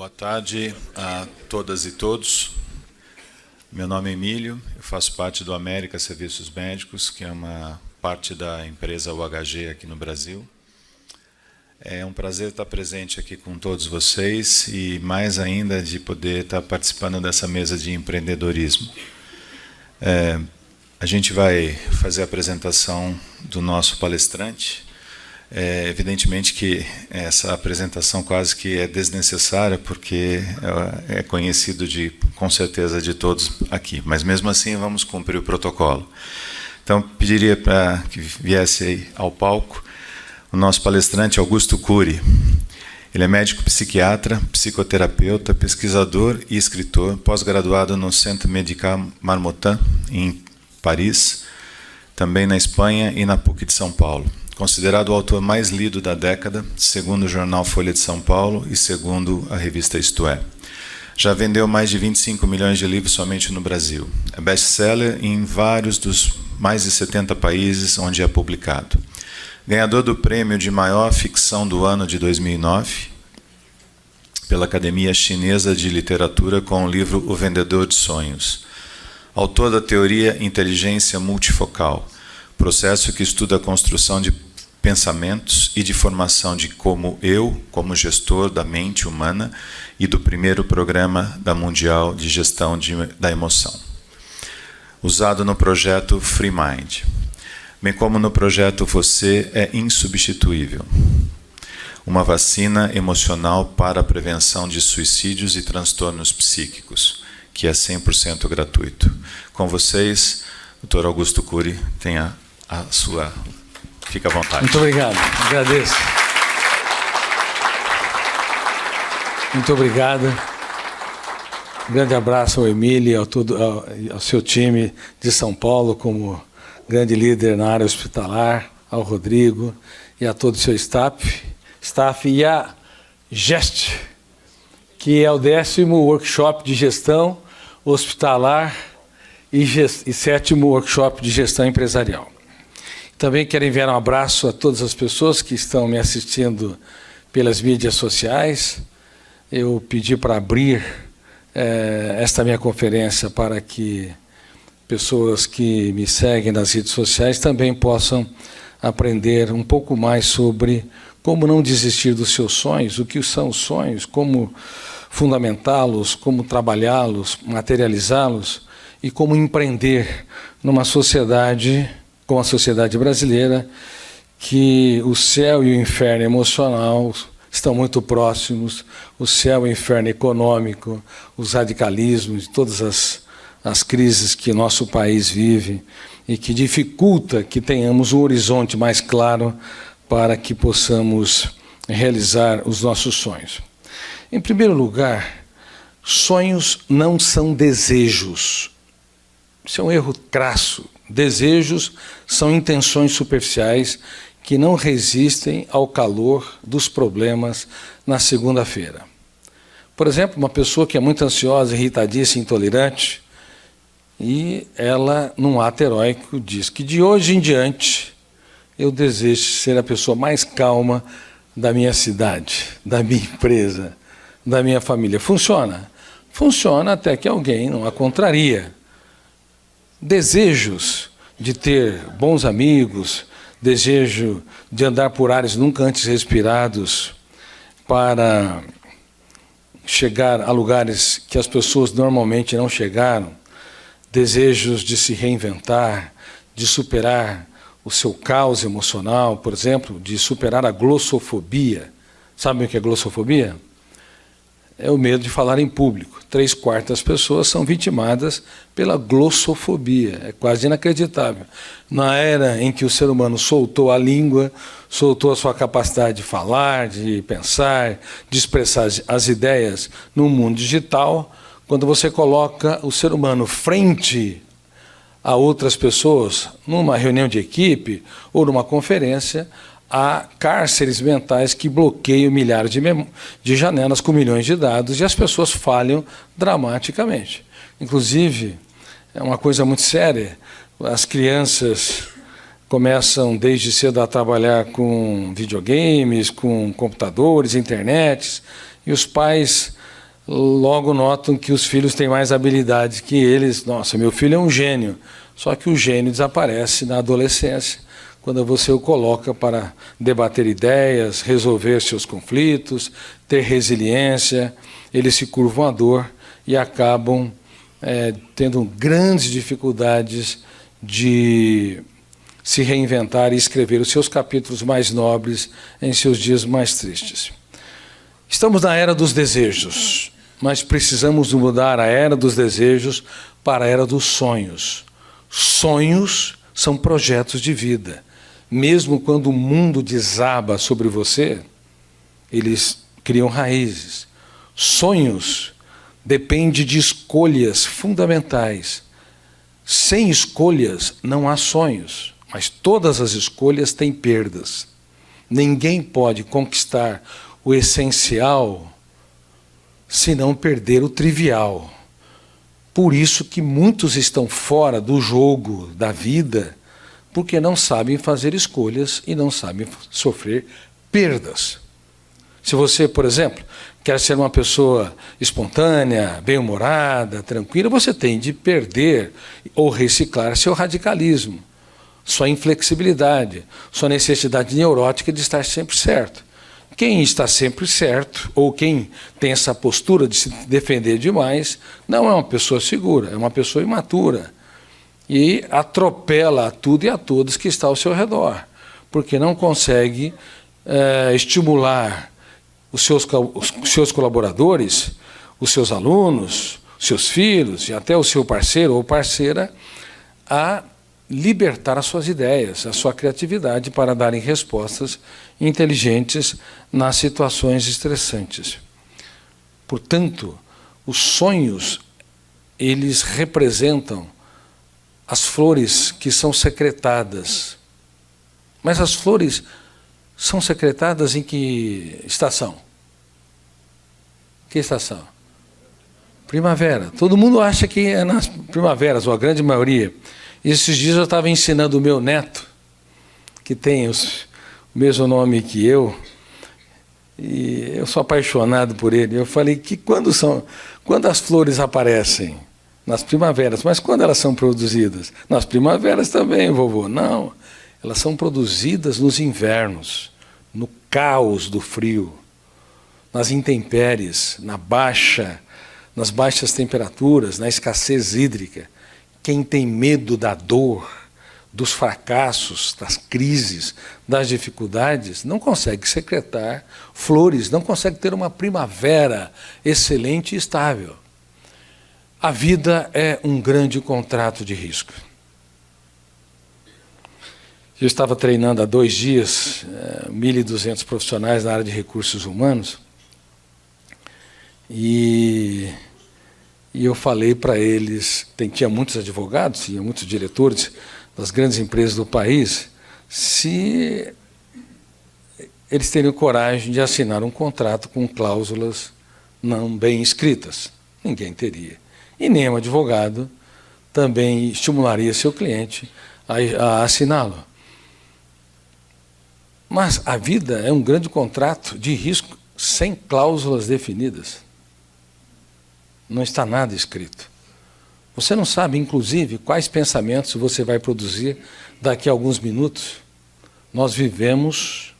Boa tarde a todas e todos. Meu nome é Emílio, eu faço parte do América Serviços Médicos, que é uma parte da empresa UHG aqui no Brasil. É um prazer estar presente aqui com todos vocês e mais ainda de poder estar participando dessa mesa de empreendedorismo. A gente vai fazer a apresentação do nosso palestrante. Evidentemente que essa apresentação quase que é desnecessária, porque é conhecido com certeza de todos aqui, mas mesmo assim vamos cumprir o protocolo. Então, pediria para que viesse ao palco o nosso palestrante Augusto Cury. Ele é médico psiquiatra, psicoterapeuta, pesquisador e escritor, pós-graduado no Centre Médical Marmottan, em Paris, também na Espanha e na PUC de São Paulo. Considerado o autor mais lido da década, segundo o jornal Folha de São Paulo e segundo a revista Isto É. Já vendeu mais de 25 milhões de livros somente no Brasil. É best-seller em vários dos mais de 70 países onde é publicado. Ganhador do prêmio de maior ficção do ano de 2009, pela Academia Chinesa de Literatura com o livro O Vendedor de Sonhos. Autor da teoria Inteligência Multifocal, processo que estuda a construção de pensamentos e de formação de como gestor da mente humana e do primeiro programa da Mundial de Gestão da Emoção. Usado no projeto Free Mind, bem como no projeto Você é Insubstituível, uma vacina emocional para a prevenção de suicídios e transtornos psíquicos, que é 100% gratuito. Com vocês, Dr. Augusto Cury, tenha a sua... Fique à vontade. Muito obrigado, agradeço. Muito obrigado. Um grande abraço ao Emílio e ao seu time de São Paulo, como grande líder na área hospitalar, ao Rodrigo e a todo o seu staff e a GEST, que é o 10º workshop de gestão hospitalar e 7º workshop de gestão empresarial. Também quero enviar um abraço a todas as pessoas que estão me assistindo pelas mídias sociais. Eu pedi para abrir esta minha conferência para que pessoas que me seguem nas redes sociais também possam aprender um pouco mais sobre como não desistir dos seus sonhos, o que são os sonhos, como fundamentá-los, como trabalhá-los, materializá-los e como empreender numa sociedade como a sociedade brasileira, que o céu e o inferno emocional estão muito próximos, o céu e o inferno econômico, os radicalismos, todas as crises que nosso país vive e que dificulta que tenhamos um horizonte mais claro para que possamos realizar os nossos sonhos. Em primeiro lugar, sonhos não são desejos. Isso é um erro crasso. Desejos são intenções superficiais que não resistem ao calor dos problemas na segunda-feira. Por exemplo, uma pessoa que é muito ansiosa, irritadiça, intolerante, e ela, num ato heróico, diz que de hoje em diante eu desejo ser a pessoa mais calma da minha cidade, da minha empresa, da minha família. Funciona? Funciona até que alguém não a contraria. Desejos de ter bons amigos, desejo de andar por ares nunca antes respirados, para chegar a lugares que as pessoas normalmente não chegaram, desejos de se reinventar, de superar o seu caos emocional, por exemplo, de superar a glossofobia. Sabem o que é glossofobia? É o medo de falar em público. 3/4 das pessoas são vitimadas pela glossofobia. É quase inacreditável. Na era em que o ser humano soltou a língua, soltou a sua capacidade de falar, de pensar, de expressar as ideias no mundo digital, quando você coloca o ser humano frente a outras pessoas, numa reunião de equipe ou numa conferência, há cárceres mentais que bloqueiam milhares de janelas com milhões de dados e as pessoas falham dramaticamente. Inclusive, é uma coisa muito séria, as crianças começam desde cedo a trabalhar com videogames, com computadores, internet, e os pais logo notam que os filhos têm mais habilidade que eles. Nossa, meu filho é um gênio. Só que o gênio desaparece na adolescência, quando você o coloca para debater ideias, resolver seus conflitos, ter resiliência, eles se curvam à dor e acabam tendo grandes dificuldades de se reinventar e escrever os seus capítulos mais nobres em seus dias mais tristes. Estamos na era dos desejos, mas precisamos mudar a era dos desejos para a era dos sonhos. Sonhos são projetos de vida. Mesmo quando o mundo desaba sobre você, eles criam raízes. Sonhos dependem de escolhas fundamentais. Sem escolhas não há sonhos, mas todas as escolhas têm perdas. Ninguém pode conquistar o essencial se não perder o trivial. Por isso que muitos estão fora do jogo da vida, porque não sabem fazer escolhas e não sabem sofrer perdas. Se você, por exemplo, quer ser uma pessoa espontânea, bem-humorada, tranquila, você tem de perder ou reciclar seu radicalismo, sua inflexibilidade, sua necessidade neurótica de estar sempre certo. Quem está sempre certo, ou quem tem essa postura de se defender demais, não é uma pessoa segura, é uma pessoa imatura. E atropela a tudo e a todos que está ao seu redor, porque não consegue estimular os seus colaboradores, os seus alunos, os seus filhos e até o seu parceiro ou parceira a libertar as suas ideias, a sua criatividade para darem respostas inteligentes nas situações estressantes. Portanto, os sonhos, eles representam as flores que são secretadas. Mas as flores são secretadas em que estação? Que estação? Primavera. Todo mundo acha que é nas primaveras, ou a grande maioria. Esses dias eu estava ensinando o meu neto, que tem o mesmo nome que eu, e eu sou apaixonado por ele. Eu falei que quando as flores aparecem? Nas primaveras. Mas quando elas são produzidas? Nas primaveras também, vovô. Não, elas são produzidas nos invernos, no caos do frio, nas intempéries, nas baixas temperaturas, na escassez hídrica. Quem tem medo da dor, dos fracassos, das crises, das dificuldades, não consegue secretar flores, não consegue ter uma primavera excelente e estável. A vida é um grande contrato de risco. Eu estava treinando há 2 dias 1.200 profissionais na área de recursos humanos e eu falei para eles, tinha muitos advogados, tinha muitos diretores das grandes empresas do país, se eles teriam coragem de assinar um contrato com cláusulas não bem escritas. Ninguém teria. E nenhum advogado também estimularia seu cliente a assiná-lo. Mas a vida é um grande contrato de risco sem cláusulas definidas. Não está nada escrito. Você não sabe, inclusive, quais pensamentos você vai produzir daqui a alguns minutos. Nós vivemos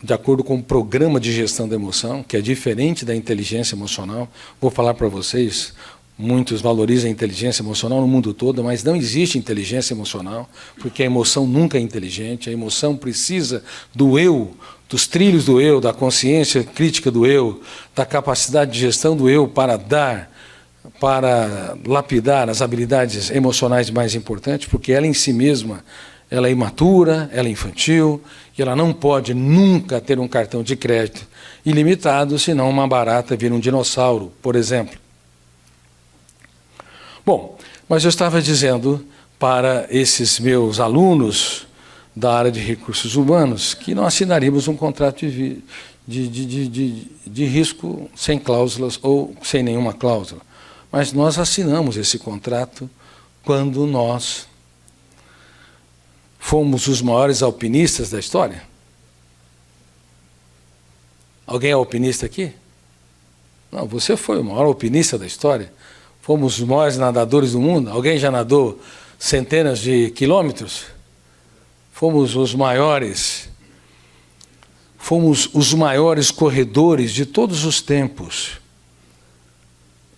de acordo com o programa de gestão da emoção, que é diferente da inteligência emocional. Vou falar para vocês, muitos valorizam a inteligência emocional no mundo todo, mas não existe inteligência emocional, porque a emoção nunca é inteligente, a emoção precisa do eu, dos trilhos do eu, da consciência crítica do eu, da capacidade de gestão do eu para lapidar as habilidades emocionais mais importantes, porque ela em si mesma, ela é imatura, ela é infantil, e ela não pode nunca ter um cartão de crédito ilimitado, senão uma barata vira um dinossauro, por exemplo. Bom, mas eu estava dizendo para esses meus alunos da área de recursos humanos que não assinaríamos um contrato de risco sem cláusulas ou sem nenhuma cláusula. Mas nós assinamos esse contrato quando nós fomos os maiores alpinistas da história. Alguém é alpinista aqui? Não, você foi o maior alpinista da história. Fomos os maiores nadadores do mundo. Alguém já nadou centenas de quilômetros? Fomos os maiores corredores de todos os tempos,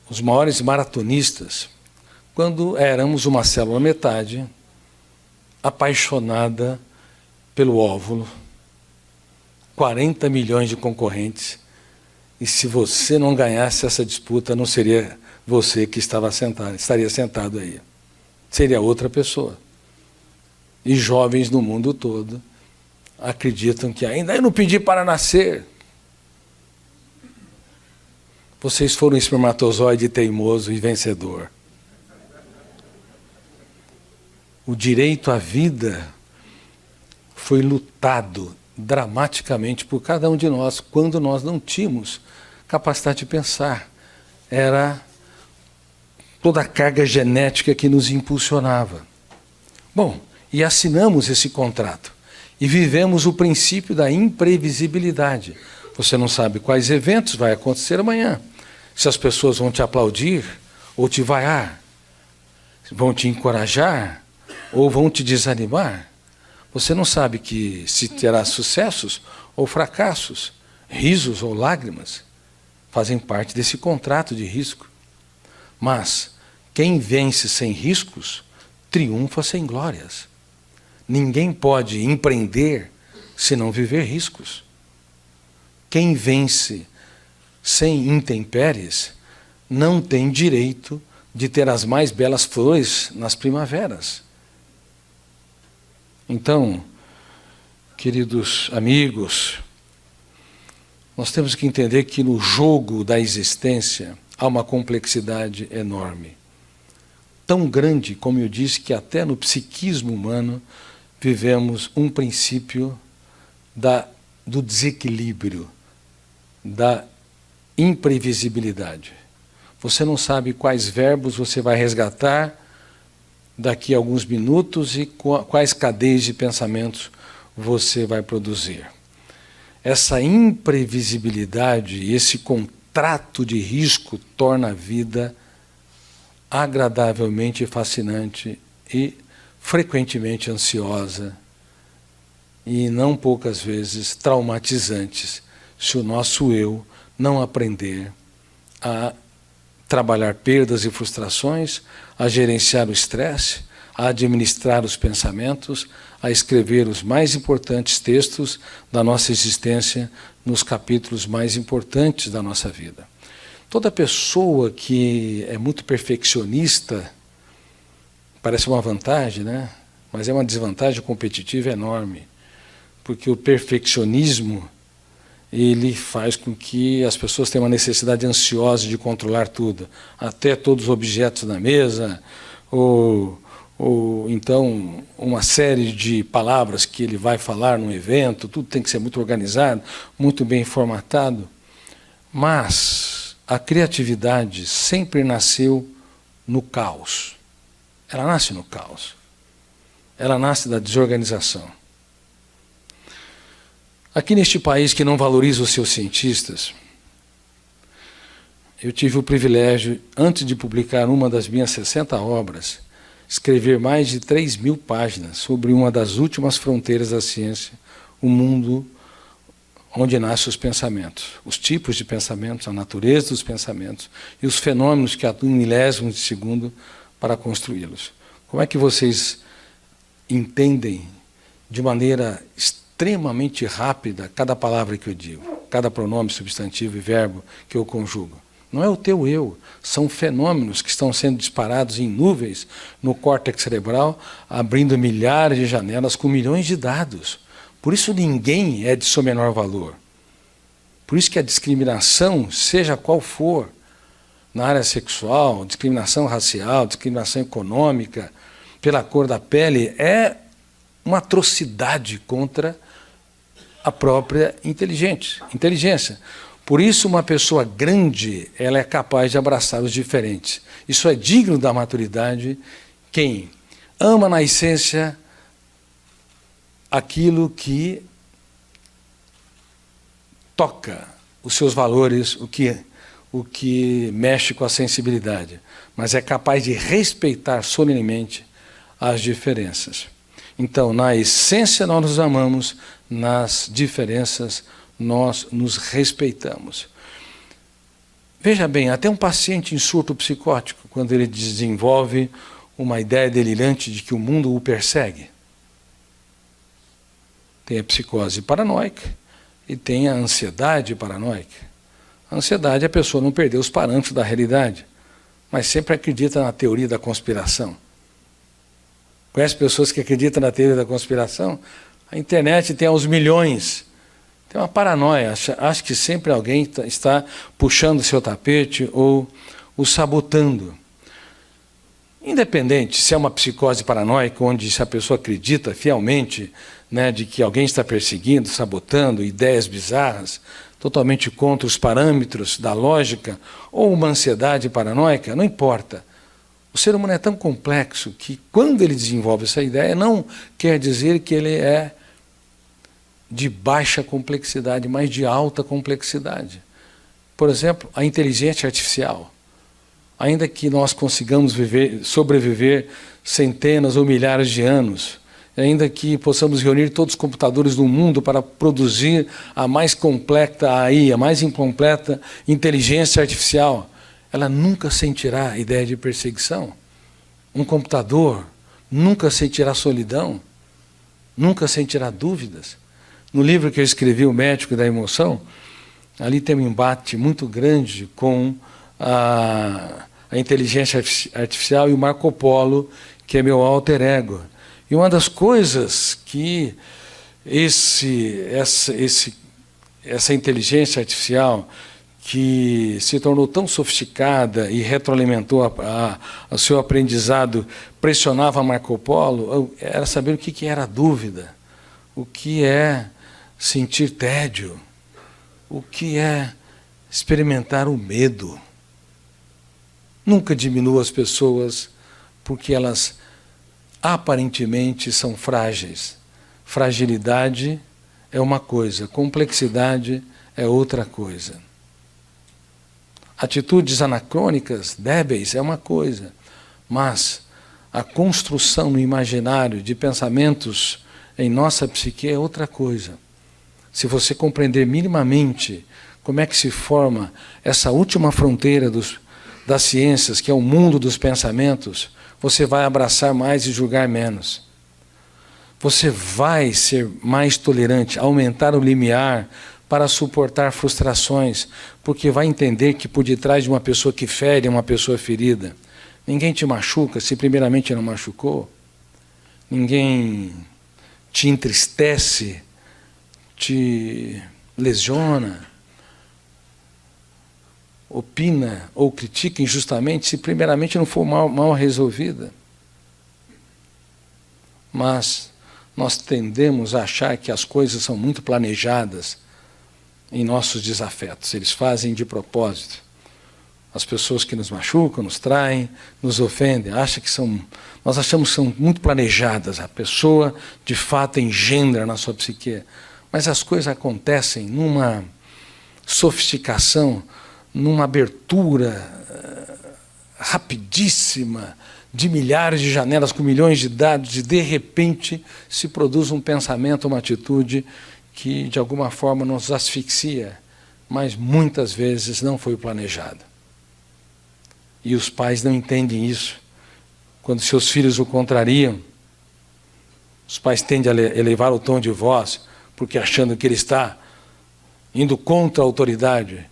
os maiores maratonistas, quando éramos uma célula metade, apaixonada pelo óvulo, 40 milhões de concorrentes, e se você não ganhasse essa disputa, não seria você que estaria sentado aí, seria outra pessoa. E jovens no mundo todo acreditam que ainda eu não pedi para nascer. Vocês foram um espermatozoide teimoso e vencedor. O direito à vida foi lutado dramaticamente por cada um de nós quando nós não tínhamos capacidade de pensar. Era toda a carga genética que nos impulsionava. Bom, e assinamos esse contrato. E vivemos o princípio da imprevisibilidade. Você não sabe quais eventos vai acontecer amanhã. Se as pessoas vão te aplaudir ou te vaiar, vão te encorajar ou vão te desanimar. Você não sabe que se terá sucessos ou fracassos, risos ou lágrimas. Fazem parte desse contrato de risco. Mas quem vence sem riscos, triunfa sem glórias. Ninguém pode empreender se não viver riscos. Quem vence sem intempéries não tem direito de ter as mais belas flores nas primaveras. Então, queridos amigos, nós temos que entender que no jogo da existência há uma complexidade enorme. Tão grande, como eu disse, que até no psiquismo humano vivemos um princípio do desequilíbrio, da imprevisibilidade. Você não sabe quais verbos você vai resgatar daqui a alguns minutos e quais cadeias de pensamentos você vai produzir. Essa imprevisibilidade e esse contrato de risco torna a vida agradavelmente fascinante e frequentemente ansiosa e não poucas vezes traumatizantes se o nosso eu não aprender a trabalhar perdas e frustrações, a gerenciar o estresse, a administrar os pensamentos, a escrever os mais importantes textos da nossa existência nos capítulos mais importantes da nossa vida. Toda pessoa que é muito perfeccionista, parece uma vantagem, né? Mas é uma desvantagem competitiva enorme, porque o perfeccionismo ele faz com que as pessoas tenham uma necessidade ansiosa de controlar tudo, até todos os objetos na mesa, ou então uma série de palavras que ele vai falar num evento, tudo tem que ser muito organizado, muito bem formatado. Mas a criatividade sempre nasceu no caos. Ela nasce no caos. Ela nasce da desorganização. Aqui neste país que não valoriza os seus cientistas, eu tive o privilégio, antes de publicar uma das minhas 60 obras, escrever mais de 3.000 páginas sobre uma das últimas fronteiras da ciência, o mundo onde nascem os pensamentos, os tipos de pensamentos, a natureza dos pensamentos e os fenômenos que atuam em milésimos de segundo para construí-los. Como é que vocês entendem de maneira extremamente rápida cada palavra que eu digo, cada pronome, substantivo e verbo que eu conjugo? Não é o teu eu, são fenômenos que estão sendo disparados em nuvens no córtex cerebral, abrindo milhares de janelas com milhões de dados. Por isso ninguém é de seu menor valor. Por isso que a discriminação, seja qual for, na área sexual, discriminação racial, discriminação econômica, pela cor da pele, é uma atrocidade contra a própria inteligência. Por isso, uma pessoa grande, ela é capaz de abraçar os diferentes. Isso é digno da maturidade. Quem ama na essência aquilo que toca os seus valores, o o que mexe com a sensibilidade, mas é capaz de respeitar solenemente as diferenças. Então, na essência, nós nos amamos, nas diferenças, nós nos respeitamos. Veja bem, até um paciente em surto psicótico, quando ele desenvolve uma ideia delirante de que o mundo o persegue, tem a psicose paranoica e tem a ansiedade paranoica. A ansiedade é a pessoa não perder os parâmetros da realidade, mas sempre acredita na teoria da conspiração. Conhece pessoas que acreditam na teoria da conspiração? A internet tem aos milhões. Tem uma paranoia, acha que sempre alguém está puxando o seu tapete ou o sabotando. Independente se é uma psicose paranoica, onde se a pessoa acredita fielmente, né, de que alguém está perseguindo, sabotando, ideias bizarras, totalmente contra os parâmetros da lógica, ou uma ansiedade paranoica, não importa. O ser humano é tão complexo que, quando ele desenvolve essa ideia, não quer dizer que ele é de baixa complexidade, mas de alta complexidade. Por exemplo, a inteligência artificial. Ainda que nós consigamos sobreviver centenas ou milhares de anos, ainda que possamos reunir todos os computadores do mundo para produzir a mais completa AI, a mais incompleta inteligência artificial, ela nunca sentirá a ideia de perseguição. Um computador nunca sentirá solidão, nunca sentirá dúvidas. No livro que eu escrevi, O Médico da Emoção, ali tem um embate muito grande com a inteligência artificial e o Marco Polo, que é meu alter ego. E uma das coisas que essa inteligência artificial, que se tornou tão sofisticada e retroalimentou o seu aprendizado, pressionava Marco Polo, era saber o que era a dúvida, o que é sentir tédio, o que é experimentar o medo. Nunca diminua as pessoas porque elas aparentemente são frágeis. Fragilidade é uma coisa, complexidade é outra coisa. Atitudes anacrônicas, débeis, é uma coisa, mas a construção no imaginário de pensamentos em nossa psique é outra coisa. Se você compreender minimamente como é que se forma essa última fronteira das ciências, que é o mundo dos pensamentos, você vai abraçar mais e julgar menos. Você vai ser mais tolerante, aumentar o limiar para suportar frustrações, porque vai entender que por detrás de uma pessoa que fere é uma pessoa ferida. Ninguém te machuca se primeiramente não machucou. Ninguém te entristece, te lesiona, opina ou critica injustamente se primeiramente não for mal resolvida. Mas nós tendemos a achar que as coisas são muito planejadas em nossos desafetos. Eles fazem de propósito. As pessoas que nos machucam, nos traem, nos ofendem, nós achamos que são muito planejadas. A pessoa, de fato, engendra na sua psique. Mas as coisas acontecem numa sofisticação, numa abertura rapidíssima de milhares de janelas com milhões de dados, e de repente se produz um pensamento, uma atitude que de alguma forma nos asfixia, mas muitas vezes não foi planejada. E os pais não entendem isso. Quando seus filhos o contrariam, os pais tendem a elevar o tom de voz, porque achando que ele está indo contra a autoridade,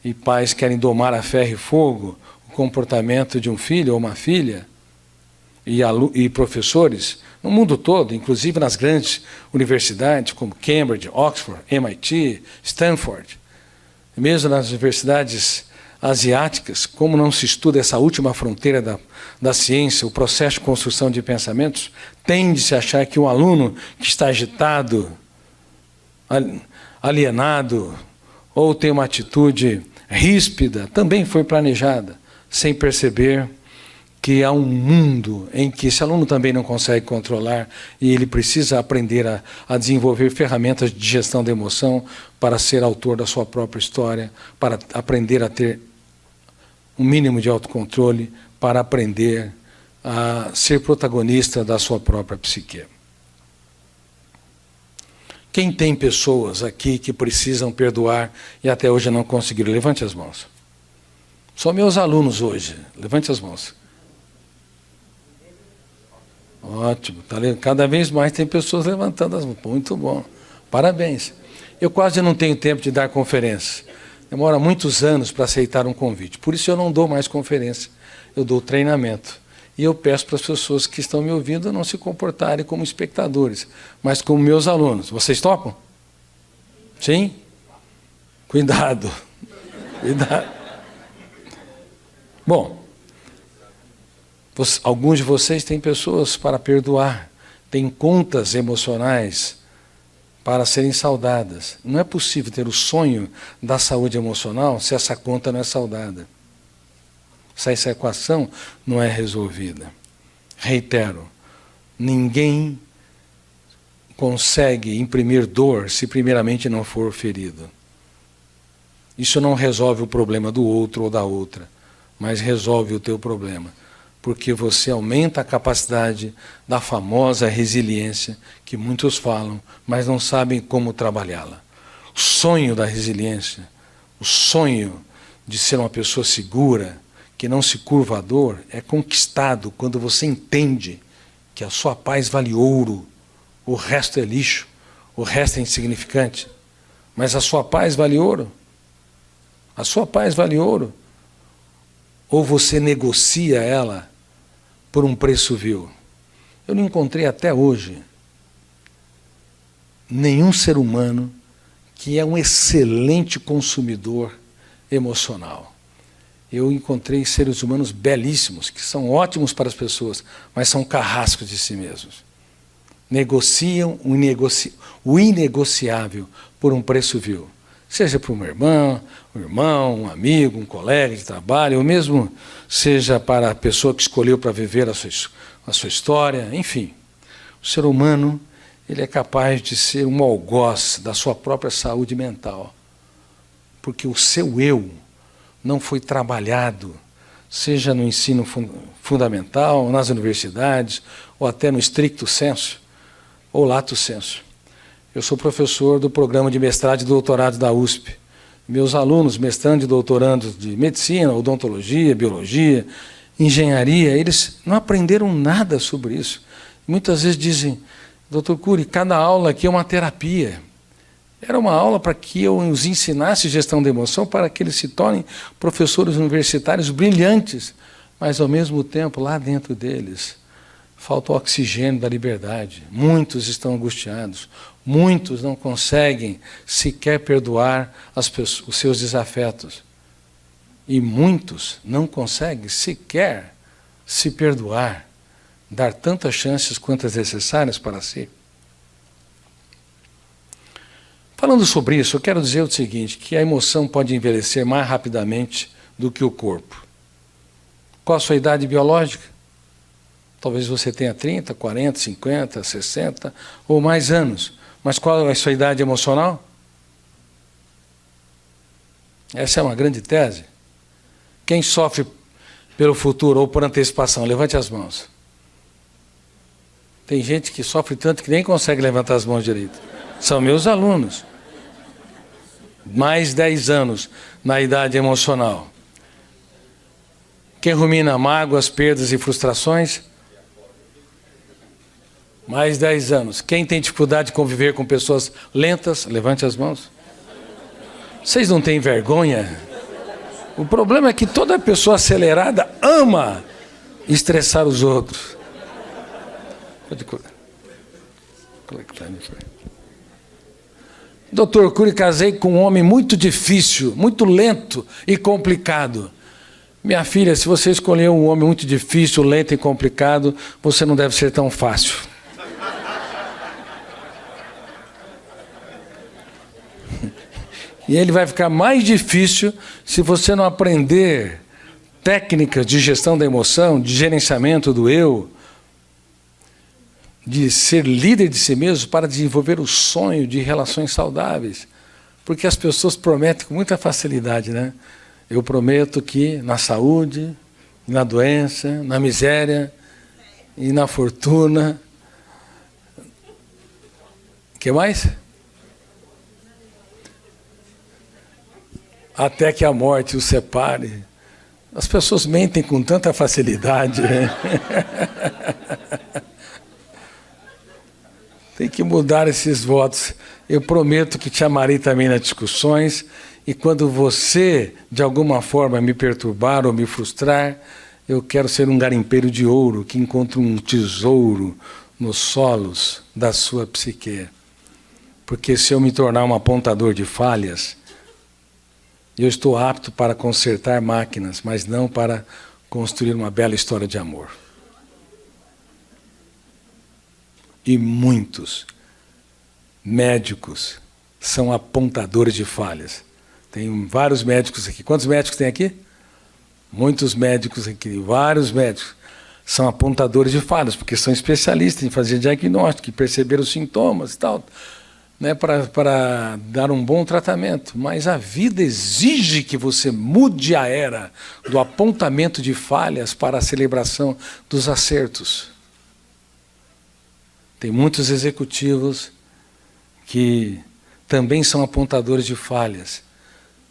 e pais querem domar a ferro e fogo o comportamento de um filho ou uma filha, e professores no mundo todo, inclusive nas grandes universidades como Cambridge, Oxford, MIT, Stanford, mesmo nas universidades asiáticas, como não se estuda essa última fronteira da ciência, o processo de construção de pensamentos, tende-se a achar que um aluno que está agitado, alienado, ou tem uma atitude ríspida, também foi planejada, sem perceber que há um mundo em que esse aluno também não consegue controlar e ele precisa aprender a desenvolver ferramentas de gestão da emoção para ser autor da sua própria história, para aprender a ter um mínimo de autocontrole para aprender a ser protagonista da sua própria psique. Quem tem pessoas aqui que precisam perdoar e até hoje não conseguiram? Levante as mãos. São meus alunos hoje. Levante as mãos. Ótimo. Cada vez mais tem pessoas levantando as mãos. Muito bom. Parabéns. Eu quase não tenho tempo de dar conferência. Demora muitos anos para aceitar um convite. Por isso eu não dou mais conferência. Eu dou treinamento. E eu peço para as pessoas que estão me ouvindo não se comportarem como espectadores, mas como meus alunos. Vocês topam? Sim? Cuidado. Cuidado. Bom, alguns de vocês têm pessoas para perdoar, têm contas emocionais para serem saudadas. Não é possível ter o sonho da saúde emocional se essa conta não é saudada. Se essa equação não é resolvida. Reitero, ninguém consegue imprimir dor se primeiramente não for ferido. Isso não resolve o problema do outro ou da outra, mas resolve o teu problema, porque você aumenta a capacidade da famosa resiliência que muitos falam, mas não sabem como trabalhá-la. O sonho da resiliência, o sonho de ser uma pessoa segura, que não se curva à dor, é conquistado quando você entende que a sua paz vale ouro, o resto é lixo, o resto é insignificante. Mas a sua paz vale ouro? A sua paz vale ouro? Ou você negocia ela por um preço vil? Eu não encontrei até hoje nenhum ser humano que é um excelente consumidor emocional. Eu encontrei seres humanos belíssimos, que são ótimos para as pessoas, mas são carrascos de si mesmos. Negociam o inegociável por um preço vil. Seja para um irmão, um amigo, um colega de trabalho, ou mesmo seja para a pessoa que escolheu para viver a sua história, enfim. O ser humano, ele é capaz de ser um algoz da sua própria saúde mental, porque o seu eu não foi trabalhado, seja no ensino fundamental, nas universidades, ou até no stricto sensu, ou lato sensu. Eu sou professor do programa de mestrado e doutorado da USP. Meus alunos, mestrandos e doutorandos de medicina, odontologia, biologia, engenharia, eles não aprenderam nada sobre isso. Muitas vezes dizem, Dr. Cury, cada aula aqui é uma terapia. Era uma aula para que eu os ensinasse gestão da emoção, para que eles se tornem professores universitários brilhantes, mas, ao mesmo tempo, lá dentro deles, falta o oxigênio da liberdade. Muitos estão angustiados, muitos não conseguem sequer perdoar os seus desafetos. E muitos não conseguem sequer se perdoar, dar tantas chances quantas necessárias para si. Falando sobre isso, eu quero dizer o seguinte, que a emoção pode envelhecer mais rapidamente do que o corpo. Qual a sua idade biológica? Talvez você tenha 30, 40, 50, 60 ou mais anos. Mas qual é a sua idade emocional? Essa é uma grande tese. Quem sofre pelo futuro ou por antecipação? Levante as mãos. Tem gente que sofre tanto que nem consegue levantar as mãos direito. São meus alunos. Mais 10 anos na idade emocional. Quem rumina mágoas, perdas e frustrações? Mais 10 anos. Quem tem dificuldade de conviver com pessoas lentas? Levante as mãos. Vocês não têm vergonha? O problema é que toda pessoa acelerada ama estressar os outros. Pode conectar nisso aí. Dr. Cury, casei com um homem muito difícil, muito lento e complicado. Minha filha, se você escolher um homem muito difícil, lento e complicado, você não deve ser tão fácil. E ele vai ficar mais difícil se você não aprender técnicas de gestão da emoção, de gerenciamento do eu, de ser líder de si mesmo para desenvolver o sonho de relações saudáveis. Porque as pessoas prometem com muita facilidade, né? Eu prometo que na saúde, na doença, na miséria e na fortuna. O que mais? Até que a morte os separe. As pessoas mentem com tanta facilidade. Tem que mudar esses votos. Eu prometo que te amarei também nas discussões, e quando você, de alguma forma, me perturbar ou me frustrar, eu quero ser um garimpeiro de ouro que encontra um tesouro nos solos da sua psique. Porque se eu me tornar um apontador de falhas, eu estou apto para consertar máquinas, mas não para construir uma bela história de amor. E muitos médicos são apontadores de falhas. Tem vários médicos aqui. Quantos médicos tem aqui? Muitos médicos aqui, vários médicos. São apontadores de falhas, porque são especialistas em fazer diagnóstico, e perceber os sintomas e tal, né, para dar um bom tratamento. Mas a vida exige que você mude a era do apontamento de falhas para a celebração dos acertos. Tem muitos executivos que também são apontadores de falhas.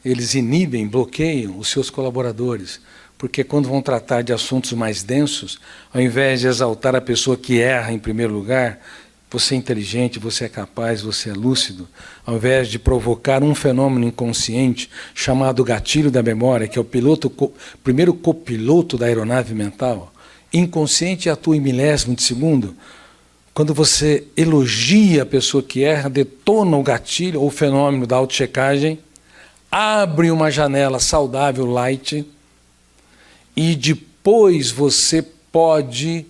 Eles inibem, bloqueiam os seus colaboradores, porque quando vão tratar de assuntos mais densos, ao invés de exaltar a pessoa que erra em primeiro lugar, você é inteligente, você é capaz, você é lúcido, ao invés de provocar um fenômeno inconsciente chamado gatilho da memória, que é o primeiro copiloto da aeronave mental, inconsciente atua em milésimo de segundo. Quando você elogia a pessoa que erra, detona o gatilho ou o fenômeno da autochecagem, abre uma janela saudável, light, e depois você pode,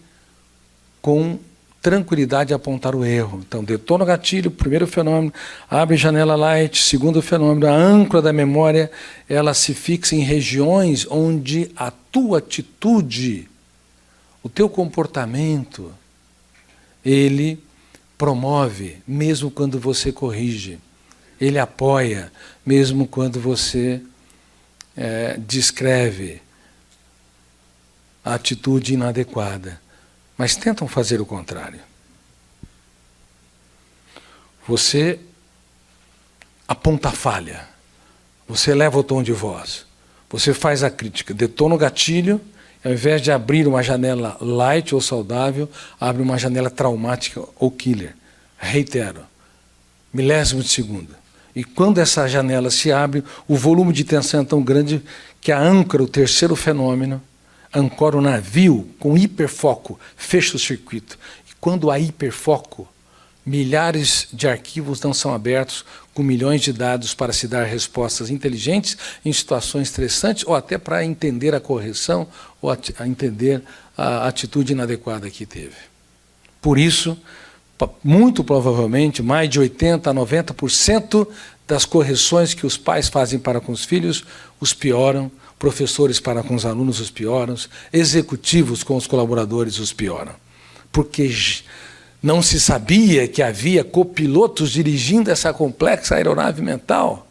com tranquilidade, apontar o erro. Então, detona o gatilho, primeiro fenômeno, abre janela light, segundo fenômeno, a âncora da memória, ela se fixa em regiões onde a tua atitude, o teu comportamento, ele promove, mesmo quando você corrige. Ele apoia, mesmo quando você descreve a atitude inadequada. Mas tentam fazer o contrário. Você aponta a falha, você eleva o tom de voz, você faz a crítica, detona o gatilho, ao invés de abrir uma janela light ou saudável, abre uma janela traumática ou killer. Reitero, milésimo de segundo. E quando essa janela se abre, o volume de tensão é tão grande que a âncora, o terceiro fenômeno, ancora o navio com hiperfoco, fecha o circuito. E quando há hiperfoco, milhares de arquivos não são abertos com milhões de dados para se dar respostas inteligentes em situações estressantes ou até para entender a correção ou a entender a atitude inadequada que teve. Por isso, muito provavelmente, mais de 80% a 90% das correções que os pais fazem para com os filhos os pioram, professores para com os alunos os pioram, executivos com os colaboradores os pioram. Porque não se sabia que havia copilotos dirigindo essa complexa aeronave mental.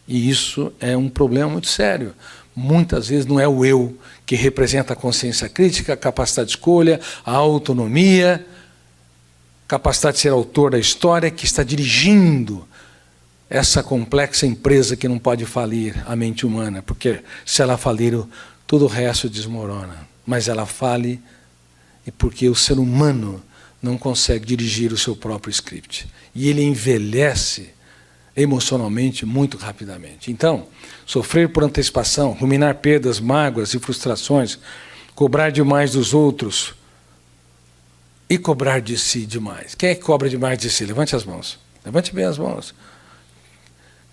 E isso é um problema muito sério. Muitas vezes não é o eu que representa a consciência crítica, a capacidade de escolha, a autonomia, capacidade de ser autor da história, que está dirigindo essa complexa empresa que não pode falir, a mente humana, porque se ela falir, todo o resto desmorona. Mas ela fale porque o ser humano não consegue dirigir o seu próprio script. E ele envelhece emocionalmente muito rapidamente. Então, sofrer por antecipação, ruminar perdas, mágoas e frustrações, cobrar demais dos outros e cobrar de si demais. Quem é que cobra demais de si? Levante as mãos. Levante bem as mãos.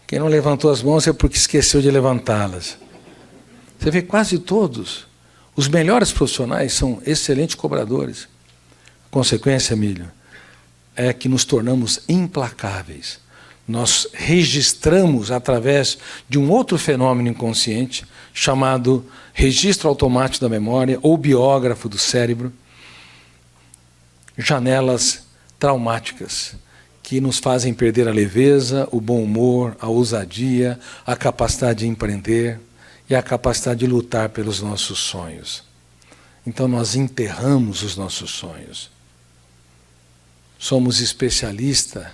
Quem não levantou as mãos é porque esqueceu de levantá-las. Você vê quase todos. Os melhores profissionais são excelentes cobradores. A consequência, Emílio, é que nos tornamos implacáveis. Nós registramos, através de um outro fenômeno inconsciente, chamado registro automático da memória, ou biógrafo do cérebro, janelas traumáticas, que nos fazem perder a leveza, o bom humor, a ousadia, a capacidade de empreender e a capacidade de lutar pelos nossos sonhos. Então nós enterramos os nossos sonhos. Somos especialistas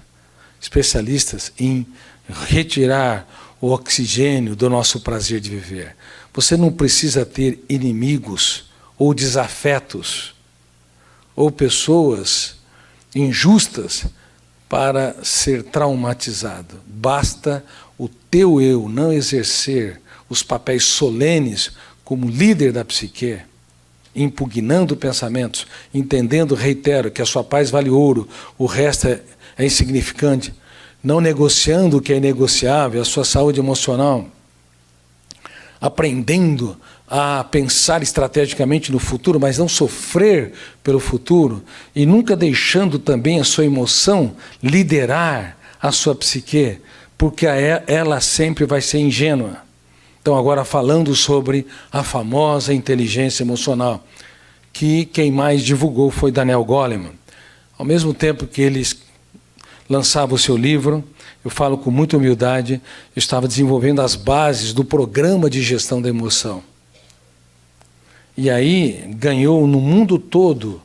em retirar o oxigênio do nosso prazer de viver. Você não precisa ter inimigos ou desafetos ou pessoas injustas para ser traumatizado. Basta o teu eu não exercer os papéis solenes como líder da psique, impugnando pensamentos, entendendo, reitero, que a sua paz vale ouro, o resto é insignificante, não negociando o que é negociável, a sua saúde emocional, aprendendo a pensar estrategicamente no futuro, mas não sofrer pelo futuro, e nunca deixando também a sua emoção liderar a sua psique, porque ela sempre vai ser ingênua. Então, agora falando sobre a famosa inteligência emocional, que quem mais divulgou foi Daniel Goleman. Ao mesmo tempo que ele lançava o seu livro, eu falo com muita humildade, eu estava desenvolvendo as bases do programa de gestão da emoção. E aí ganhou no mundo todo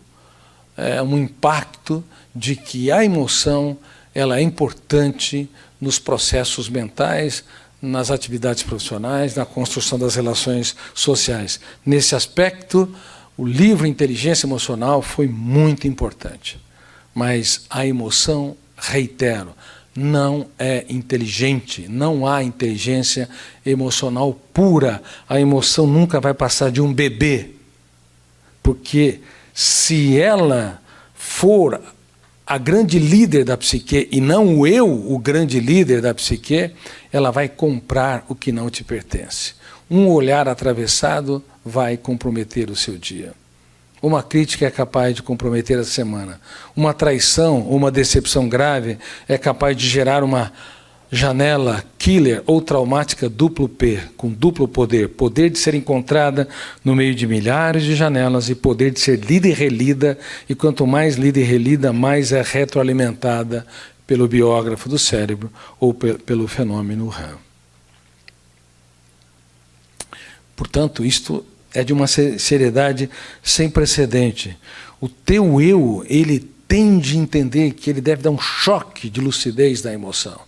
um impacto de que a emoção ela é importante nos processos mentais, nas atividades profissionais, na construção das relações sociais. Nesse aspecto, o livro Inteligência Emocional foi muito importante. Mas a emoção, reitero, não é inteligente, não há inteligência emocional pura. A emoção nunca vai passar de um bebê, porque se ela for a grande líder da psique e não o eu, o grande líder da psique, ela vai comprar o que não te pertence. Um olhar atravessado vai comprometer o seu dia. Uma crítica é capaz de comprometer a semana. Uma traição ou uma decepção grave é capaz de gerar uma janela killer ou traumática duplo P, com duplo poder. Poder de ser encontrada no meio de milhares de janelas e poder de ser lida e relida. E quanto mais lida e relida, mais é retroalimentada pelo biógrafo do cérebro ou pelo fenômeno RAM. Portanto, isto é de uma seriedade sem precedente. O teu eu, ele tem de entender que ele deve dar um choque de lucidez da emoção.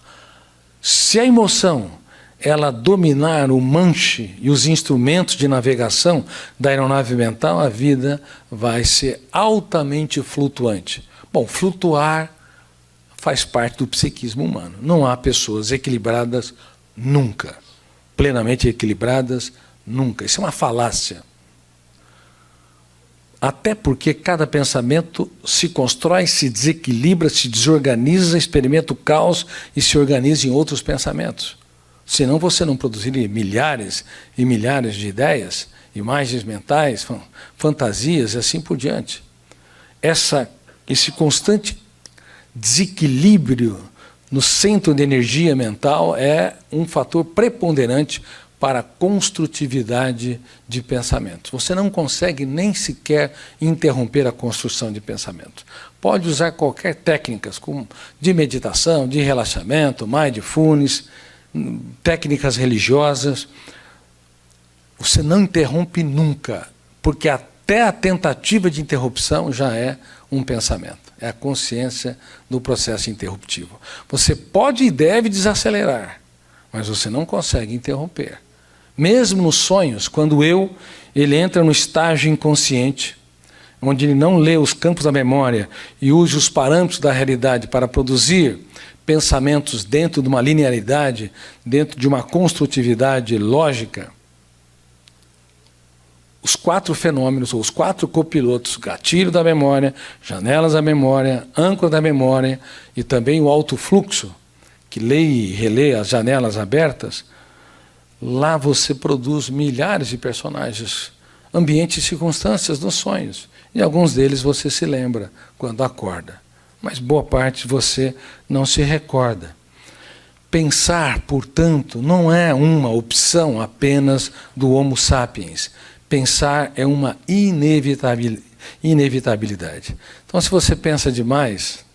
Se a emoção ela dominar o manche e os instrumentos de navegação da aeronave mental, a vida vai ser altamente flutuante. Bom, flutuar faz parte do psiquismo humano. Não há pessoas equilibradas nunca. Plenamente equilibradas nunca. Isso é uma falácia. Até porque cada pensamento se constrói, se desequilibra, se desorganiza, experimenta o caos e se organiza em outros pensamentos. Senão você não produziria milhares e milhares de ideias, imagens mentais, fantasias e assim por diante. Esse constante desequilíbrio no centro de energia mental é um fator preponderante para a construtividade de pensamentos. Você não consegue nem sequer interromper a construção de pensamento. Pode usar qualquer técnicas como de meditação, de relaxamento, mindfulness, técnicas religiosas. Você não interrompe nunca, porque até a tentativa de interrupção já é um pensamento. É a consciência do processo interruptivo. Você pode e deve desacelerar, mas você não consegue interromper. Mesmo nos sonhos, quando ele entra no estágio inconsciente, onde ele não lê os campos da memória e usa os parâmetros da realidade para produzir pensamentos dentro de uma linearidade, dentro de uma construtividade lógica, os 4 fenômenos, ou os 4 copilotos, gatilho da memória, janelas da memória, âncora da memória e também o alto fluxo, que lê e relê as janelas abertas, lá você produz milhares de personagens, ambientes e circunstâncias nos sonhos. E alguns deles você se lembra quando acorda. Mas boa parte você não se recorda. Pensar, portanto, não é uma opção apenas do Homo sapiens. Pensar é uma inevitabilidade. Então, se você pensa demais,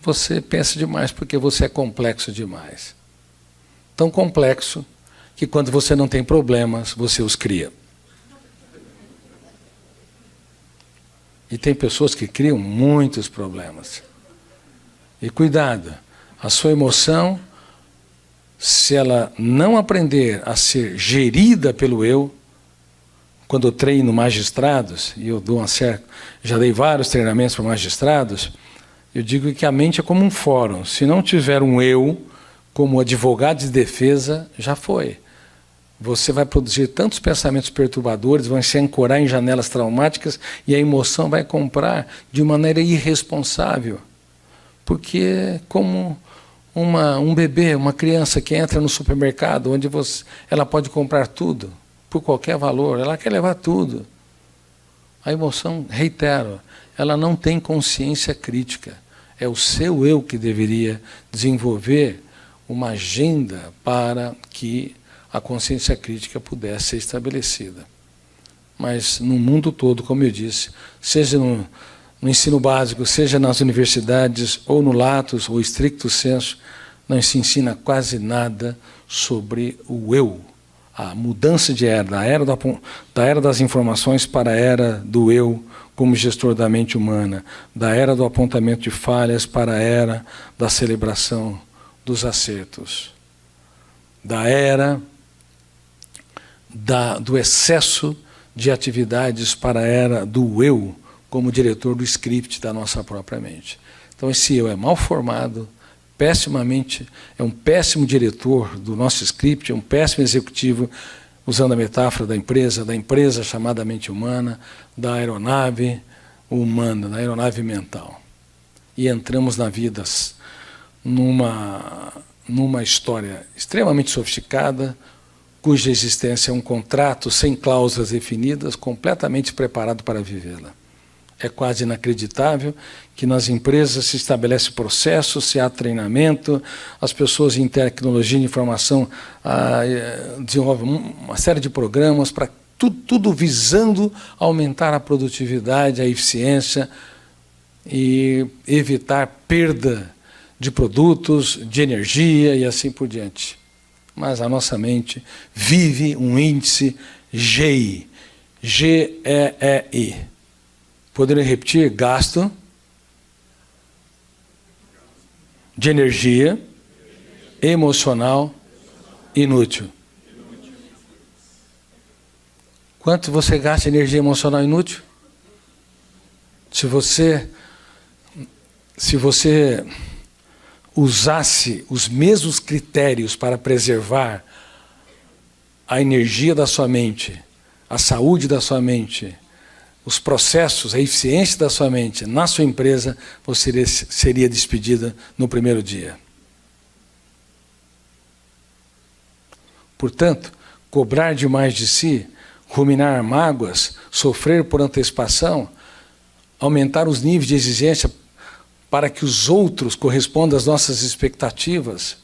você pensa demais porque você é complexo demais. Tão complexo que quando você não tem problemas, você os cria. E tem pessoas que criam muitos problemas. E cuidado, a sua emoção, se ela não aprender a ser gerida pelo eu, quando eu treino magistrados, e eu dou já dei vários treinamentos para magistrados, eu digo que a mente é como um fórum. Se não tiver um eu, como advogado de defesa, já foi. Você vai produzir tantos pensamentos perturbadores, vão se ancorar em janelas traumáticas e a emoção vai comprar de maneira irresponsável. Porque como um bebê, uma criança que entra no supermercado, onde ela pode comprar tudo, por qualquer valor, ela quer levar tudo. A emoção, reitero, ela não tem consciência crítica. É o seu eu que deveria desenvolver uma agenda para que a consciência crítica pudesse ser estabelecida. Mas no mundo todo, como eu disse, seja no ensino básico, seja nas universidades, ou no latus, ou stricto sensu, não se ensina quase nada sobre o eu. A mudança de era, da era das informações para a era do eu como gestor da mente humana, da era do apontamento de falhas para a era da celebração dos acertos, da era do excesso de atividades para a era do eu como diretor do script da nossa própria mente. Então esse eu é mal formado, pessimamente, é um péssimo diretor do nosso script, é um péssimo executivo, usando a metáfora da empresa chamada mente humana, da aeronave humana, da aeronave mental. E entramos na vida numa história extremamente sofisticada, cuja existência é um contrato sem cláusulas definidas, completamente preparado para vivê-la. É quase inacreditável que nas empresas se estabelece processo, se há treinamento, as pessoas em tecnologia de informação desenvolvem uma série de programas para tudo visando aumentar a produtividade, a eficiência e evitar perda de produtos, de energia e assim por diante. Mas a nossa mente vive um índice GEI, G-E-E-I. Poderia repetir? Gasto de energia emocional inútil. Quanto você gasta de energia emocional inútil? Se você usasse os mesmos critérios para preservar a energia da sua mente, a saúde da sua mente, os processos, a eficiência da sua mente na sua empresa, você seria despedida no primeiro dia. Portanto, cobrar demais de si, ruminar mágoas, sofrer por antecipação, aumentar os níveis de exigência para que os outros correspondam às nossas expectativas,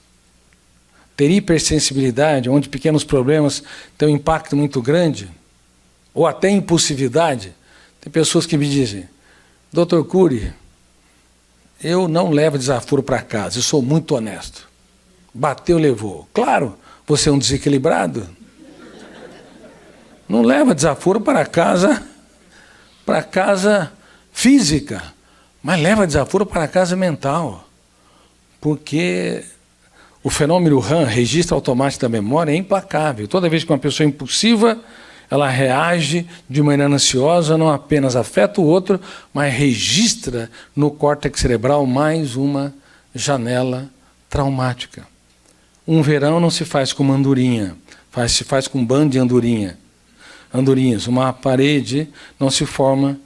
ter hipersensibilidade, onde pequenos problemas têm um impacto muito grande, ou até impulsividade. Tem pessoas que me dizem, Dr. Cury, eu não levo desaforo para casa, eu sou muito honesto. Bateu, levou. Claro, você é um desequilibrado. Não leva desaforo para casa física, mas leva desaforo para a casa mental. Porque o fenômeno RAM, registro automático da memória, é implacável. Toda vez que uma pessoa é impulsiva, ela reage de maneira ansiosa, não apenas afeta o outro, mas registra no córtex cerebral mais uma janela traumática. Um verão não se faz com uma andorinha, se faz com um bando de andorinhas. Uma parede não se forma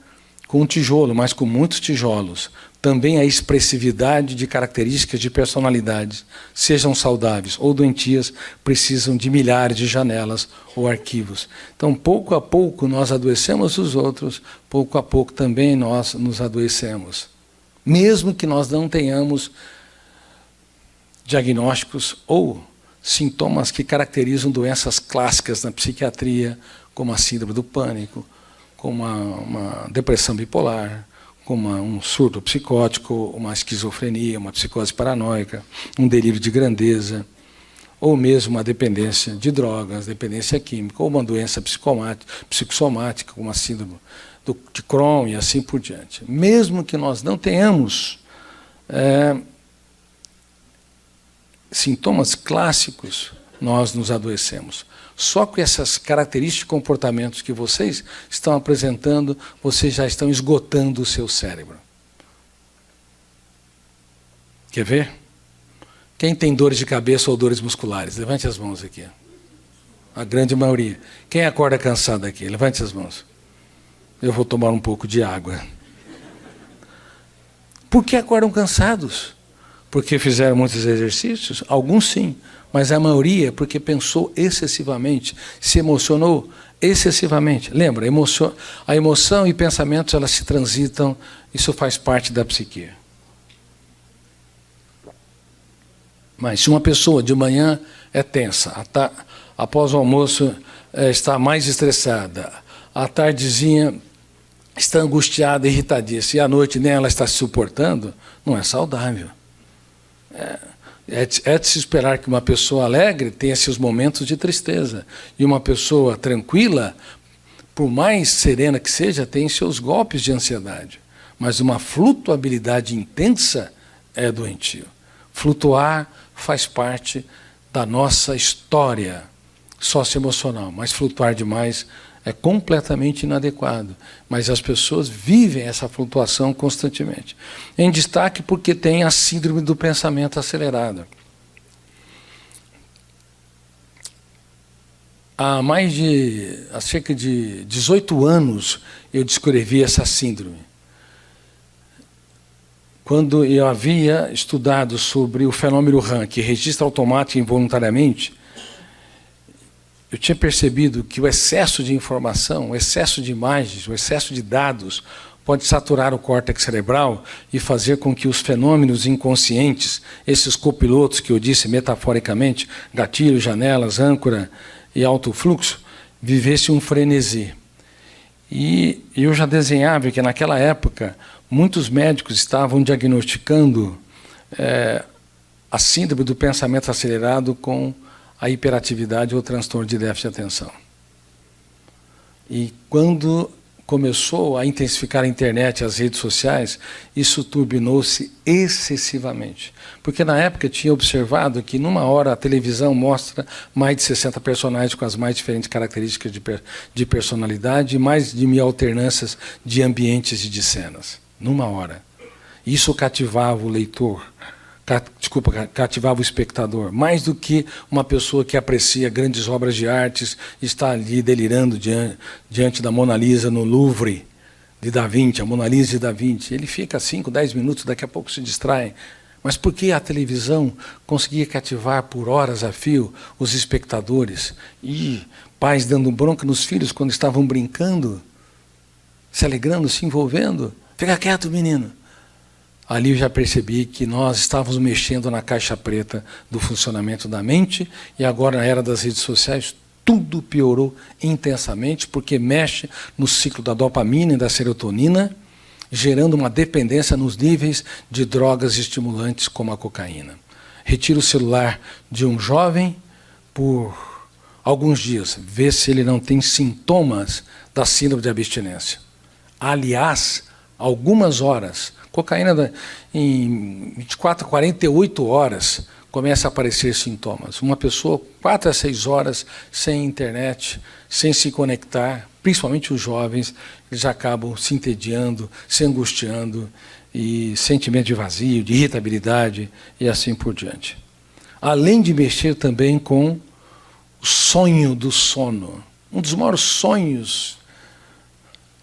com um tijolo, mas com muitos tijolos. Também a expressividade de características de personalidades, sejam saudáveis ou doentias, precisam de milhares de janelas ou arquivos. Então, pouco a pouco, nós adoecemos os outros, pouco a pouco também nós nos adoecemos. Mesmo que nós não tenhamos diagnósticos ou sintomas que caracterizam doenças clássicas na psiquiatria, como a síndrome do pânico, como uma depressão bipolar, como um surto psicótico, uma esquizofrenia, uma psicose paranoica, um delírio de grandeza, ou mesmo uma dependência de drogas, dependência química, ou uma doença psicossomática, como a síndrome de Crohn e assim por diante. Mesmo que nós não tenhamos sintomas clássicos, nós nos adoecemos. Só com essas características de comportamentos que vocês estão apresentando, vocês já estão esgotando o seu cérebro. Quer ver? Quem tem dores de cabeça ou dores musculares? Levante as mãos aqui. A grande maioria. Quem acorda cansado aqui? Levante as mãos. Eu vou tomar um pouco de água. Por que acordam cansados? Porque fizeram muitos exercícios? Alguns sim, mas a maioria porque pensou excessivamente, se emocionou excessivamente. Lembra, a emoção e pensamentos, elas se transitam, isso faz parte da psique. Mas se uma pessoa de manhã é tensa, após o almoço está mais estressada, à tardezinha está angustiada, irritadíssima, e à noite nem ela está se suportando, não é saudável. É de se esperar que uma pessoa alegre tenha seus momentos de tristeza, e uma pessoa tranquila, por mais serena que seja, tem seus golpes de ansiedade. Mas uma flutuabilidade intensa é doentio. Flutuar faz parte da nossa história socioemocional, mas flutuar demais é completamente inadequado. Mas as pessoas vivem essa flutuação constantemente. Em destaque porque tem a síndrome do pensamento acelerado. Há cerca de 18 anos eu descrevi essa síndrome. Quando eu havia estudado sobre o fenômeno RAM, que registra automático e involuntariamente, eu tinha percebido que o excesso de informação, o excesso de imagens, o excesso de dados pode saturar o córtex cerebral e fazer com que os fenômenos inconscientes, esses copilotos que eu disse metaforicamente, gatilho, janelas, âncora e alto fluxo, vivessem um frenesi. E eu já desenhava que naquela época muitos médicos estavam diagnosticando a síndrome do pensamento acelerado com a hiperatividade ou transtorno de déficit de atenção. E quando começou a intensificar a internet e as redes sociais, isso turbinou-se excessivamente. Porque na época tinha observado que numa hora a televisão mostra mais de 60 personagens com as mais diferentes características de personalidade e mais de 1000 alternâncias de ambientes e de cenas. Numa hora. Isso cativava o leitor. Cativava o espectador, mais do que uma pessoa que aprecia grandes obras de artes e está ali delirando diante da Mona Lisa no Louvre de Da Vinci, a Mona Lisa de Da Vinci. Ele fica 5, 10 minutos, daqui a pouco se distrai. Mas por que a televisão conseguia cativar por horas a fio os espectadores e pais dando bronca nos filhos quando estavam brincando, se alegrando, se envolvendo? Fica quieto, menino. Ali eu já percebi que nós estávamos mexendo na caixa preta do funcionamento da mente e agora, na era das redes sociais, tudo piorou intensamente porque mexe no ciclo da dopamina e da serotonina, gerando uma dependência nos níveis de drogas estimulantes como a cocaína. Retira o celular de um jovem por alguns dias, vê se ele não tem sintomas da síndrome de abstinência. Aliás, algumas horas, cocaína em 24 a 48 horas começa a aparecer sintomas. Uma pessoa 4 a 6 horas sem internet, sem se conectar, principalmente os jovens, eles já acabam se entediando, se angustiando, e sentimento de vazio, de irritabilidade e assim por diante. Além de mexer também com o sonho do sono. Um dos maiores sonhos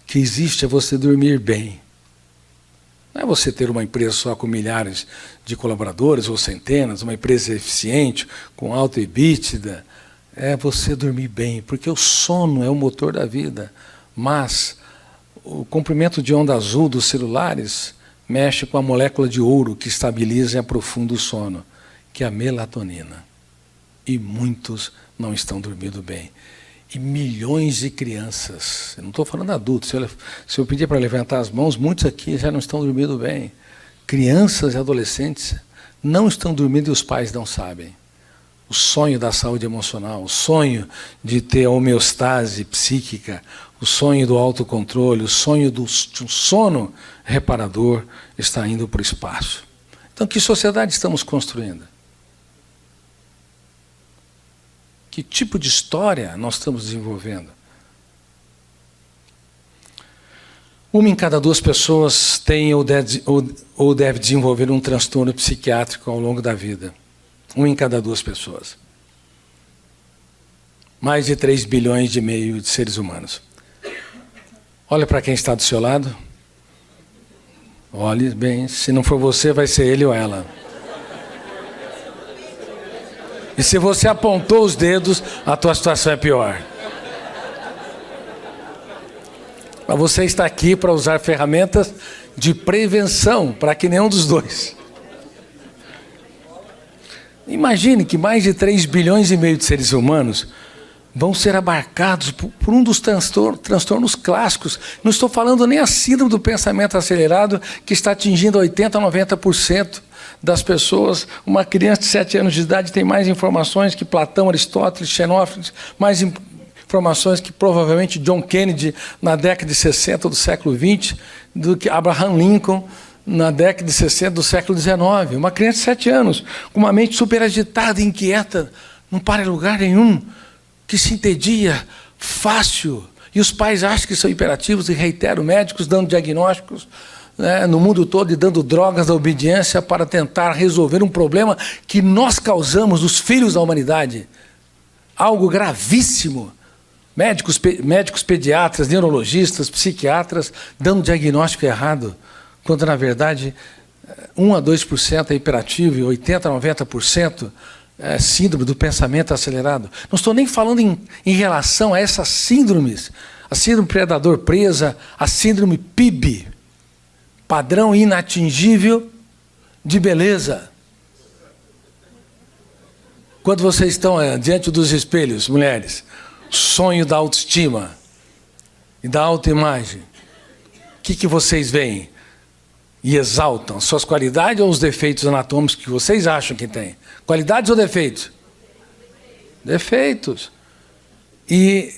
que existe é você dormir bem. Não é você ter uma empresa só com milhares de colaboradores ou centenas, uma empresa eficiente, com alto EBITDA. É você dormir bem, porque o sono é o motor da vida. Mas o comprimento de onda azul dos celulares mexe com a molécula de ouro que estabiliza e aprofunda o sono, que é a melatonina. E muitos não estão dormindo bem. e milhões de crianças. Eu não estou falando adultos. Se eu pedir para levantar as mãos, muitos aqui já não estão dormindo bem. Crianças e adolescentes não estão dormindo e os pais não sabem. O sonho da saúde emocional, o sonho de ter a homeostase psíquica, o sonho do autocontrole, o sonho de um sono reparador está indo para o espaço. Então, que sociedade estamos construindo? Que tipo de história nós estamos desenvolvendo? Uma em cada 2 pessoas tem ou deve desenvolver um transtorno psiquiátrico ao longo da vida. 1 em cada 2 pessoas. Mais de 3,5 bilhões de seres humanos. Olha para quem está do seu lado. Olhe bem, se não for você, vai ser ele ou ela. E se você apontou os dedos, a tua situação é pior. Mas você está aqui para usar ferramentas de prevenção, para que nenhum dos dois. Imagine que mais de 3,5 bilhões de seres humanos vão ser abarcados por um dos transtornos clássicos. Não estou falando nem a síndrome do pensamento acelerado, que está atingindo 80% a 90% das pessoas. Uma criança de 7 anos de idade tem mais informações que Platão, Aristóteles, Xenófrates, mais informações que provavelmente John Kennedy na década de 60 do século XX, do que Abraham Lincoln na década de 60 do século XIX. Uma criança de 7 anos, com uma mente super agitada e inquieta, não para em lugar nenhum, que se entedia fácil. E os pais acham que são hiperativos e reiteram médicos dando diagnósticos, né, no mundo todo e dando drogas da obediência para tentar resolver um problema que nós causamos nos filhos da humanidade. Algo gravíssimo. Médicos pediatras, neurologistas, psiquiatras dando diagnóstico errado, quando na verdade 1 a 2% é hiperativo e 80% a 90% é síndrome do pensamento acelerado. Não estou nem falando em relação a essas síndromes, a síndrome predador-presa, a síndrome PIB, padrão inatingível de beleza. Quando vocês estão diante dos espelhos, mulheres, sonho da autoestima e da autoimagem, o que vocês veem? E exaltam suas qualidades ou os defeitos anatômicos que vocês acham que têm? Qualidades ou defeitos? Defeitos. E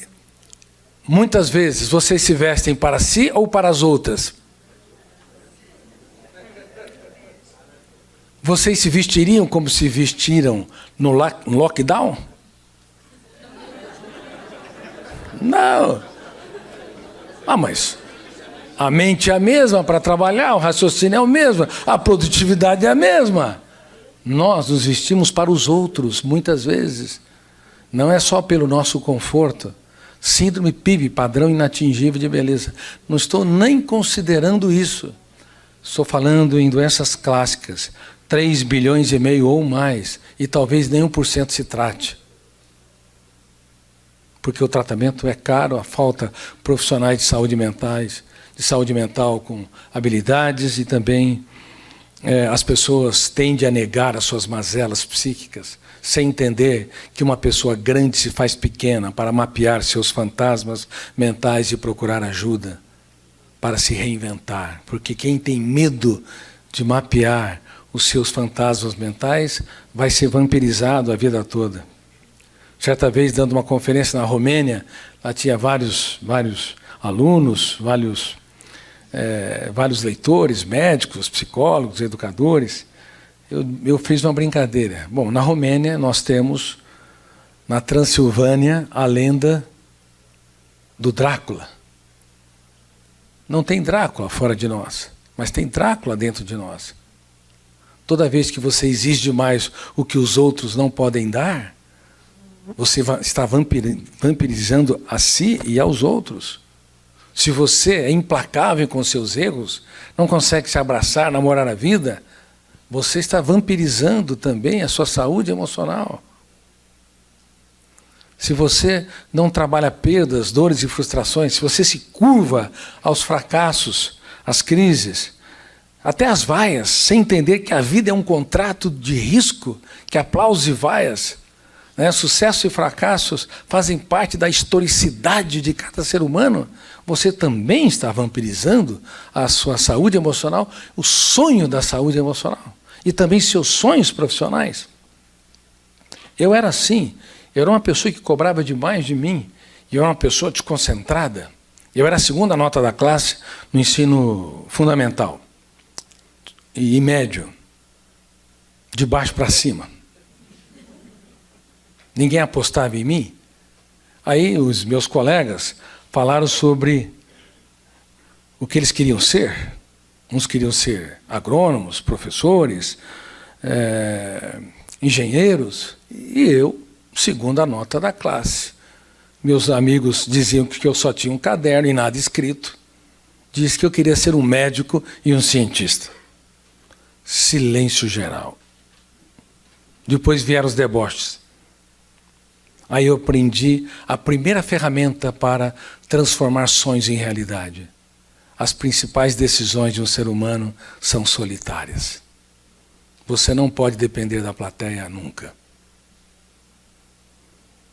muitas vezes vocês se vestem para si ou para as outras? Vocês se vestiriam como se vestiram no lockdown? Não. Mas a mente é a mesma para trabalhar, o raciocínio é o mesmo, a produtividade é a mesma. Nós nos vestimos para os outros, muitas vezes. Não é só pelo nosso conforto. Síndrome PIB, padrão inatingível de beleza. Não estou nem considerando isso. Estou falando em doenças clássicas. 3,5 bilhões ou mais. E talvez nem 1% se trate. Porque o tratamento é caro, a falta de profissionais de saúde mental com habilidades e também as pessoas tendem a negar as suas mazelas psíquicas, sem entender que uma pessoa grande se faz pequena para mapear seus fantasmas mentais e procurar ajuda para se reinventar. Porque quem tem medo de mapear os seus fantasmas mentais vai ser vampirizado a vida toda. Certa vez, dando uma conferência na Romênia, lá tinha vários alunos, vários leitores, médicos, psicólogos, educadores. Eu fiz uma brincadeira. Bom, na Romênia nós temos, na Transilvânia, a lenda do Drácula. Não tem Drácula fora de nós, mas tem Drácula dentro de nós. Toda vez que você exige demais o que os outros não podem dar, você está vampirizando a si e aos outros. Se você é implacável com seus erros, não consegue se abraçar, namorar a vida, você está vampirizando também a sua saúde emocional. Se você não trabalha perdas, dores e frustrações, se você se curva aos fracassos, às crises, até às vaias, sem entender que a vida é um contrato de risco, que aplausos e vaias né? Sucessos e fracassos fazem parte da historicidade de cada ser humano. Você também está vampirizando a sua saúde emocional, o sonho da saúde emocional, e também seus sonhos profissionais. Eu era assim, eu era uma pessoa que cobrava demais de mim, e eu era uma pessoa desconcentrada. Eu era a segunda nota da classe no ensino fundamental e médio, de baixo para cima. Ninguém apostava em mim. Aí os meus colegas falaram sobre o que eles queriam ser. Uns queriam ser agrônomos, professores, engenheiros, e eu, segunda nota da classe. Meus amigos diziam que eu só tinha um caderno e nada escrito. Disse que eu queria ser um médico e um cientista. Silêncio geral. Depois vieram os deboches. Aí eu aprendi a primeira ferramenta para transformar sonhos em realidade. As principais decisões de um ser humano são solitárias. Você não pode depender da plateia nunca.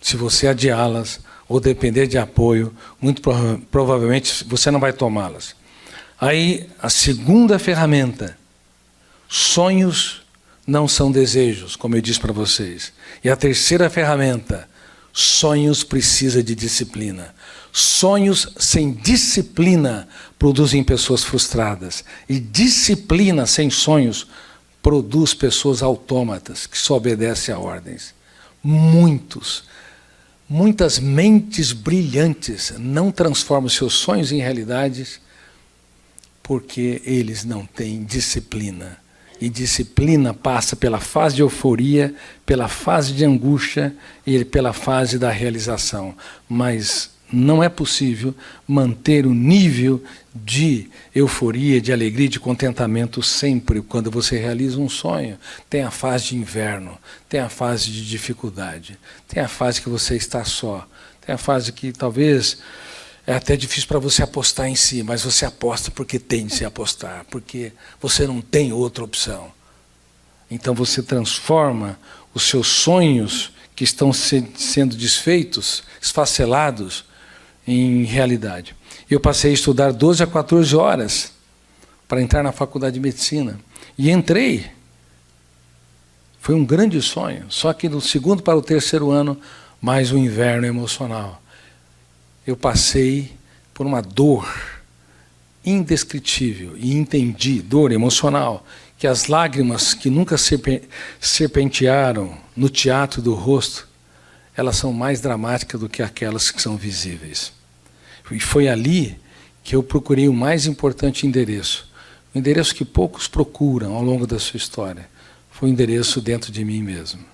Se você adiá-las ou depender de apoio, muito provavelmente você não vai tomá-las. Aí, a segunda ferramenta, sonhos não são desejos, como eu disse para vocês. E a terceira ferramenta, sonhos precisa de disciplina. Sonhos sem disciplina produzem pessoas frustradas. E disciplina sem sonhos produz pessoas autômatas, que só obedecem a ordens. Muitas mentes brilhantes não transformam seus sonhos em realidades porque eles não têm disciplina. E disciplina passa pela fase de euforia, pela fase de angústia e pela fase da realização. Mas não é possível manter o nível de euforia, de alegria, de contentamento sempre quando você realiza um sonho. Tem a fase de inverno, tem a fase de dificuldade, tem a fase que você está só, tem a fase que talvez é até difícil para você apostar em si, mas você aposta porque tem de se apostar, porque você não tem outra opção. Então você transforma os seus sonhos que estão sendo desfeitos, esfacelados, em realidade. Eu passei a estudar 12 a 14 horas para entrar na faculdade de medicina. E entrei. Foi um grande sonho. Só que do segundo para o terceiro ano, mais um inverno emocional. Eu passei por uma dor indescritível e entendi, dor emocional, que as lágrimas que nunca serpentearam no teatro do rosto, elas são mais dramáticas do que aquelas que são visíveis. E foi ali que eu procurei o mais importante endereço. O endereço que poucos procuram ao longo da sua história. Foi o endereço dentro de mim mesmo.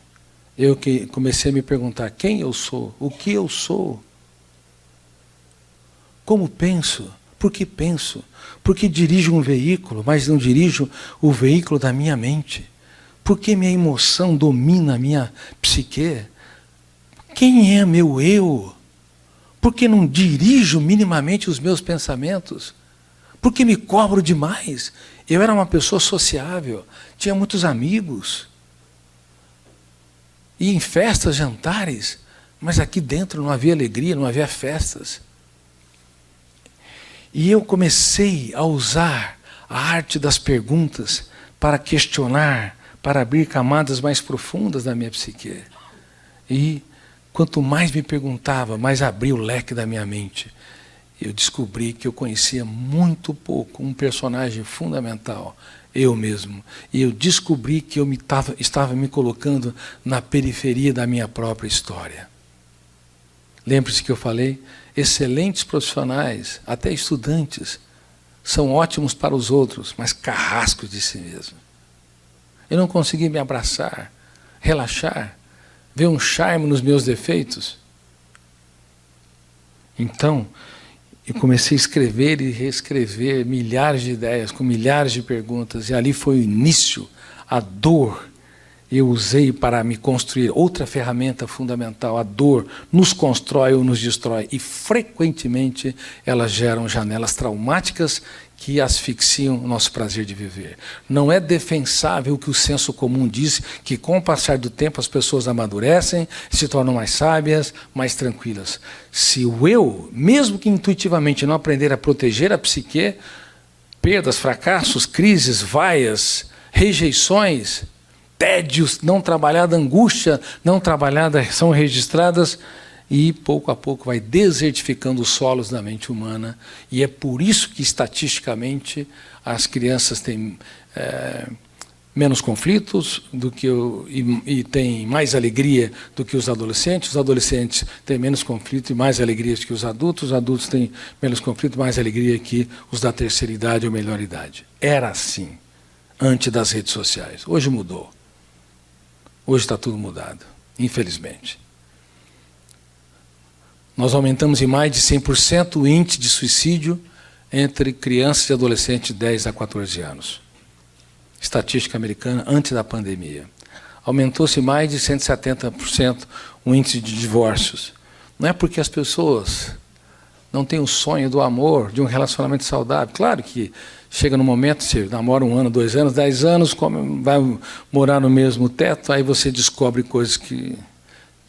Eu que comecei a me perguntar quem eu sou, o que eu sou, como penso, por que penso, por que dirijo um veículo, mas não dirijo o veículo da minha mente, por que minha emoção domina a minha psique. Quem é meu eu? Por que não dirijo minimamente os meus pensamentos? Por que me cobro demais? Eu era uma pessoa sociável, tinha muitos amigos. Ia em festas, jantares, mas aqui dentro não havia alegria, não havia festas. E eu comecei a usar a arte das perguntas para questionar, para abrir camadas mais profundas da minha psique. E quanto mais me perguntava, mais abria o leque da minha mente. Eu descobri que eu conhecia muito pouco um personagem fundamental, eu mesmo. E eu descobri que eu estava me colocando na periferia da minha própria história. Lembre-se que eu falei, excelentes profissionais, até estudantes, são ótimos para os outros, mas carrascos de si mesmo. Eu não consegui me abraçar, relaxar, ver um charme nos meus defeitos. Então, eu comecei a escrever e reescrever milhares de ideias, com milhares de perguntas, e ali foi o início, a dor. Eu usei para me construir outra ferramenta fundamental. A dor nos constrói ou nos destrói, e frequentemente elas geram janelas traumáticas que asfixiam o nosso prazer de viver. Não é defensável o que o senso comum diz, que com o passar do tempo as pessoas amadurecem, se tornam mais sábias, mais tranquilas. Se o eu, mesmo que intuitivamente não aprender a proteger a psique, perdas, fracassos, crises, vaias, rejeições, tédios não trabalhada, angústia não trabalhada são registradas, e pouco a pouco vai desertificando os solos da mente humana. E é por isso que, estatisticamente, as crianças têm menos conflitos do que e têm mais alegria do que os adolescentes têm menos conflito e mais alegria do que os adultos têm menos conflito e mais alegria que os da terceira idade ou melhor idade. Era assim, antes das redes sociais. Hoje mudou. Hoje está tudo mudado, infelizmente. Nós aumentamos em mais de 100% o índice de suicídio entre crianças e adolescentes de 10 a 14 anos. Estatística americana antes da pandemia. Aumentou-se mais de 170% o índice de divórcios. Não é porque as pessoas não têm o sonho do amor, de um relacionamento saudável. Claro que chega no momento, você namora 1 ano, 2 anos, 10 anos, vai morar no mesmo teto, aí você descobre coisas que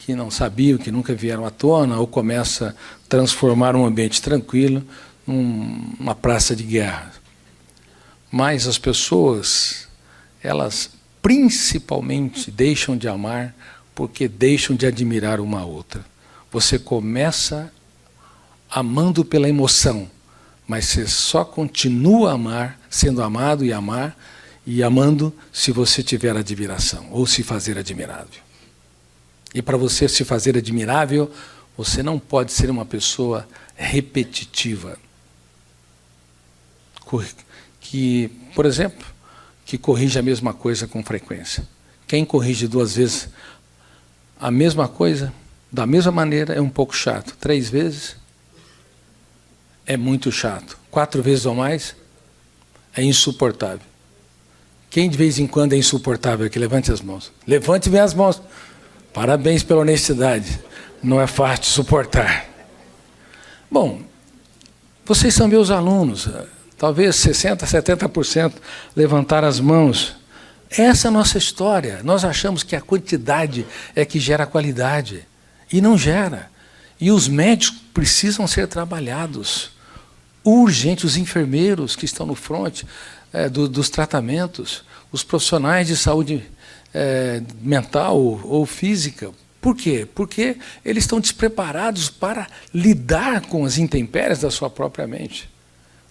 não sabiam, que nunca vieram à tona, ou começa a transformar um ambiente tranquilo numa praça de guerra. Mas as pessoas, elas principalmente deixam de amar porque deixam de admirar uma outra. Você começa amando pela emoção, mas você só continua a amar, sendo amado e amando se você tiver admiração, ou se fazer admirável. E para você se fazer admirável, você não pode ser uma pessoa repetitiva. Que, por exemplo, que corrige a mesma coisa com frequência. Quem corrige 2 vezes a mesma coisa, da mesma maneira, é um pouco chato. 3 vezes é muito chato. 4 vezes ou mais é insuportável. Quem de vez em quando é insuportável aqui? Levante as mãos. Levante bem as mãos. Parabéns pela honestidade. Não é fácil de suportar. Bom, vocês são meus alunos. Talvez 60%, 70% levantaram as mãos. Essa é a nossa história. Nós achamos que a quantidade é que gera a qualidade. E não gera. E os médicos precisam ser trabalhados. Urgente, os enfermeiros que estão no front dos tratamentos, os profissionais de saúde mental ou física. Por quê? Porque eles estão despreparados para lidar com as intempéries da sua própria mente.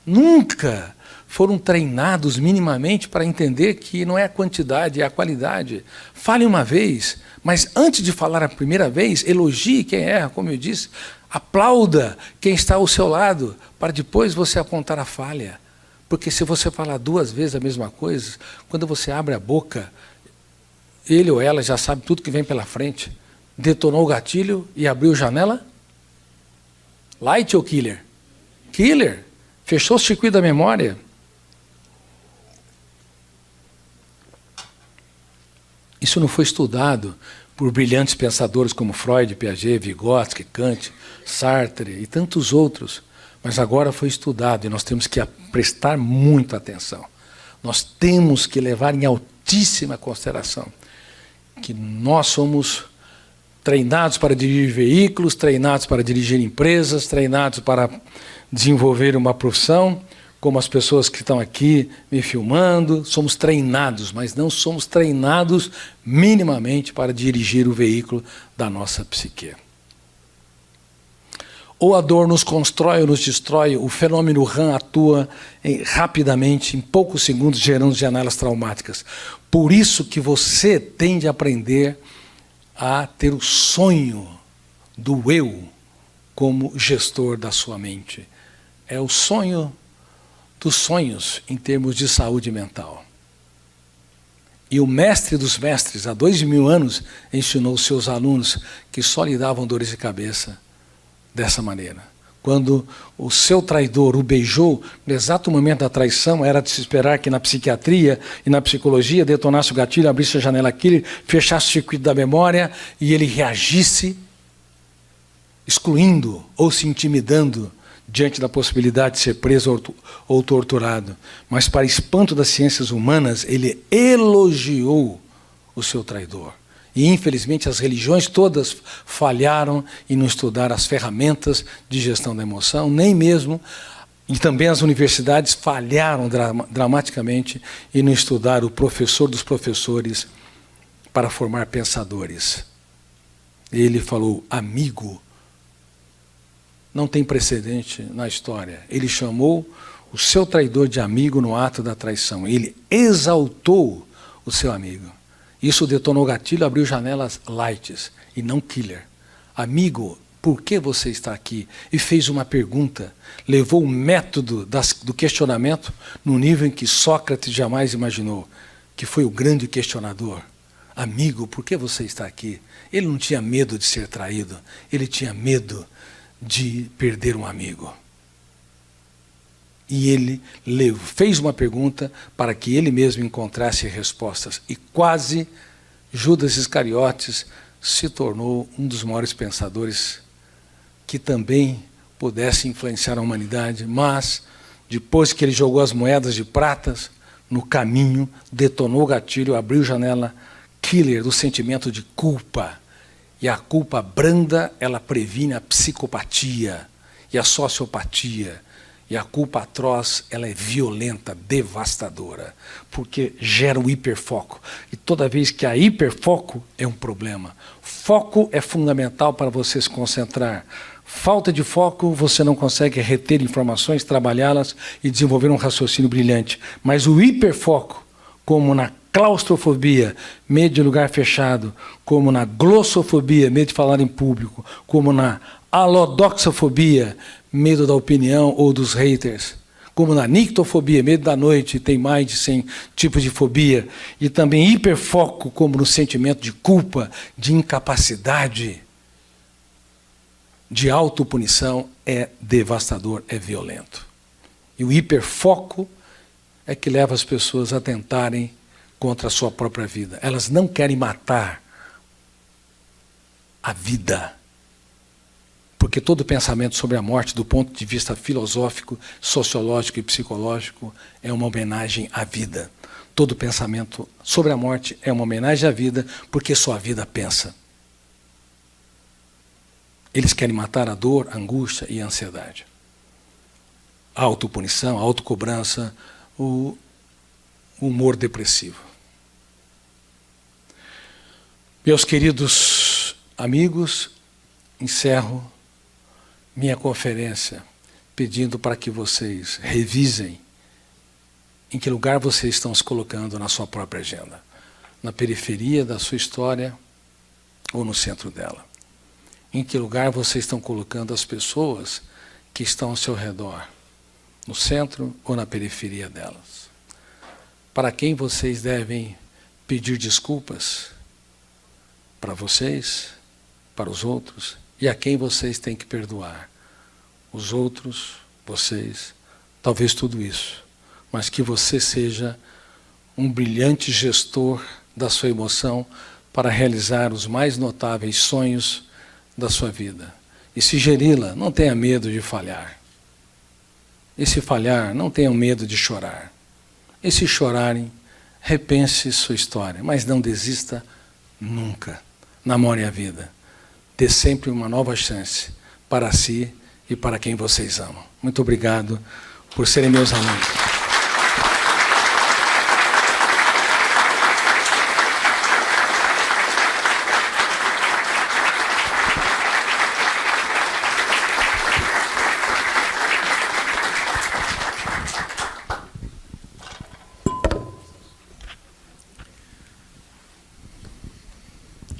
Nunca foram treinados minimamente para entender que não é a quantidade, é a qualidade. Fale uma vez, mas antes de falar a primeira vez, elogie quem erra, como eu disse, aplauda quem está ao seu lado, para depois você apontar a falha. Porque se você falar 2 vezes a mesma coisa, quando você abre a boca, ele ou ela já sabe tudo que vem pela frente. Detonou o gatilho e abriu a janela? Light ou killer? Killer. Fechou o circuito da memória. Isso não foi estudado por brilhantes pensadores como Freud, Piaget, Vygotsky, Kant, Sartre e tantos outros. Mas agora foi estudado e nós temos que prestar muita atenção. Nós temos que levar em altíssima consideração que nós somos treinados para dirigir veículos, treinados para dirigir empresas, treinados para desenvolver uma profissão, como as pessoas que estão aqui me filmando, somos treinados, mas não somos treinados minimamente para dirigir o veículo da nossa psique. Ou a dor nos constrói ou nos destrói, o fenômeno RAM atua rapidamente, em poucos segundos, gerando janelas traumáticas. Por isso que você tem de aprender a ter o sonho do eu como gestor da sua mente. É o sonho dos sonhos em termos de saúde mental. E o mestre dos mestres, há 2000 anos, ensinou os seus alunos que só lhe davam dores de cabeça dessa maneira. Quando o seu traidor o beijou, no exato momento da traição, era de se esperar que na psiquiatria e na psicologia detonasse o gatilho, abrisse a janela killer, fechasse o circuito da memória e ele reagisse excluindo ou se intimidando diante da possibilidade de ser preso ou torturado. Mas, para espanto das ciências humanas, ele elogiou o seu traidor. E, infelizmente, as religiões todas falharam em não estudar as ferramentas de gestão da emoção, nem mesmo, e também as universidades falharam dramaticamente em não estudar o professor dos professores para formar pensadores. Ele falou, amigo, não tem precedente na história. Ele chamou o seu traidor de amigo no ato da traição. Ele exaltou o seu amigo. Isso detonou gatilho, abriu janelas lights e não killer. Amigo, por que você está aqui? E fez uma pergunta. Levou o método do questionamento no nível em que Sócrates jamais imaginou, que foi o grande questionador. Amigo, por que você está aqui? Ele não tinha medo de ser traído, ele tinha medo de perder um amigo. E ele fez uma pergunta para que ele mesmo encontrasse respostas. E quase Judas Iscariotes se tornou um dos maiores pensadores que também pudesse influenciar a humanidade, mas depois que ele jogou as moedas de pratas no caminho, detonou o gatilho, abriu janela killer do sentimento de culpa. E a culpa branda, ela previne a psicopatia e a sociopatia. E a culpa atroz, ela é violenta, devastadora, porque gera um hiperfoco. E toda vez que há hiperfoco, é um problema. Foco é fundamental para você se concentrar. Falta de foco, você não consegue reter informações, trabalhá-las e desenvolver um raciocínio brilhante. Mas o hiperfoco, como na claustrofobia, medo de lugar fechado, como na glossofobia, medo de falar em público, como na alodoxofobia, medo da opinião ou dos haters, como na nictofobia, medo da noite, tem mais de 100 tipos de fobia, e também hiperfoco, como no sentimento de culpa, de incapacidade, de autopunição, é devastador, é violento. E o hiperfoco é que leva as pessoas a tentarem contra a sua própria vida. Elas não querem matar a vida. Porque todo pensamento sobre a morte, do ponto de vista filosófico, sociológico e psicológico, é uma homenagem à vida. Todo pensamento sobre a morte é uma homenagem à vida, porque só a vida pensa. Eles querem matar a dor, a angústia e a ansiedade. A autopunição, a autocobrança, o humor depressivo. Meus queridos amigos, encerro minha conferência pedindo para que vocês revisem em que lugar vocês estão se colocando na sua própria agenda. Na periferia da sua história ou no centro dela. Em que lugar vocês estão colocando as pessoas que estão ao seu redor, no centro ou na periferia delas. Para quem vocês devem pedir desculpas? Para vocês, para os outros, e a quem vocês têm que perdoar? Os outros, vocês, talvez tudo isso, mas que você seja um brilhante gestor da sua emoção para realizar os mais notáveis sonhos da sua vida. E se geri-la, não tenha medo de falhar. E se falhar, não tenham medo de chorar. E se chorarem, repense sua história, mas não desista nunca. Namore a vida. Dê sempre uma nova chance para si e para quem vocês amam. Muito obrigado por serem meus alunos.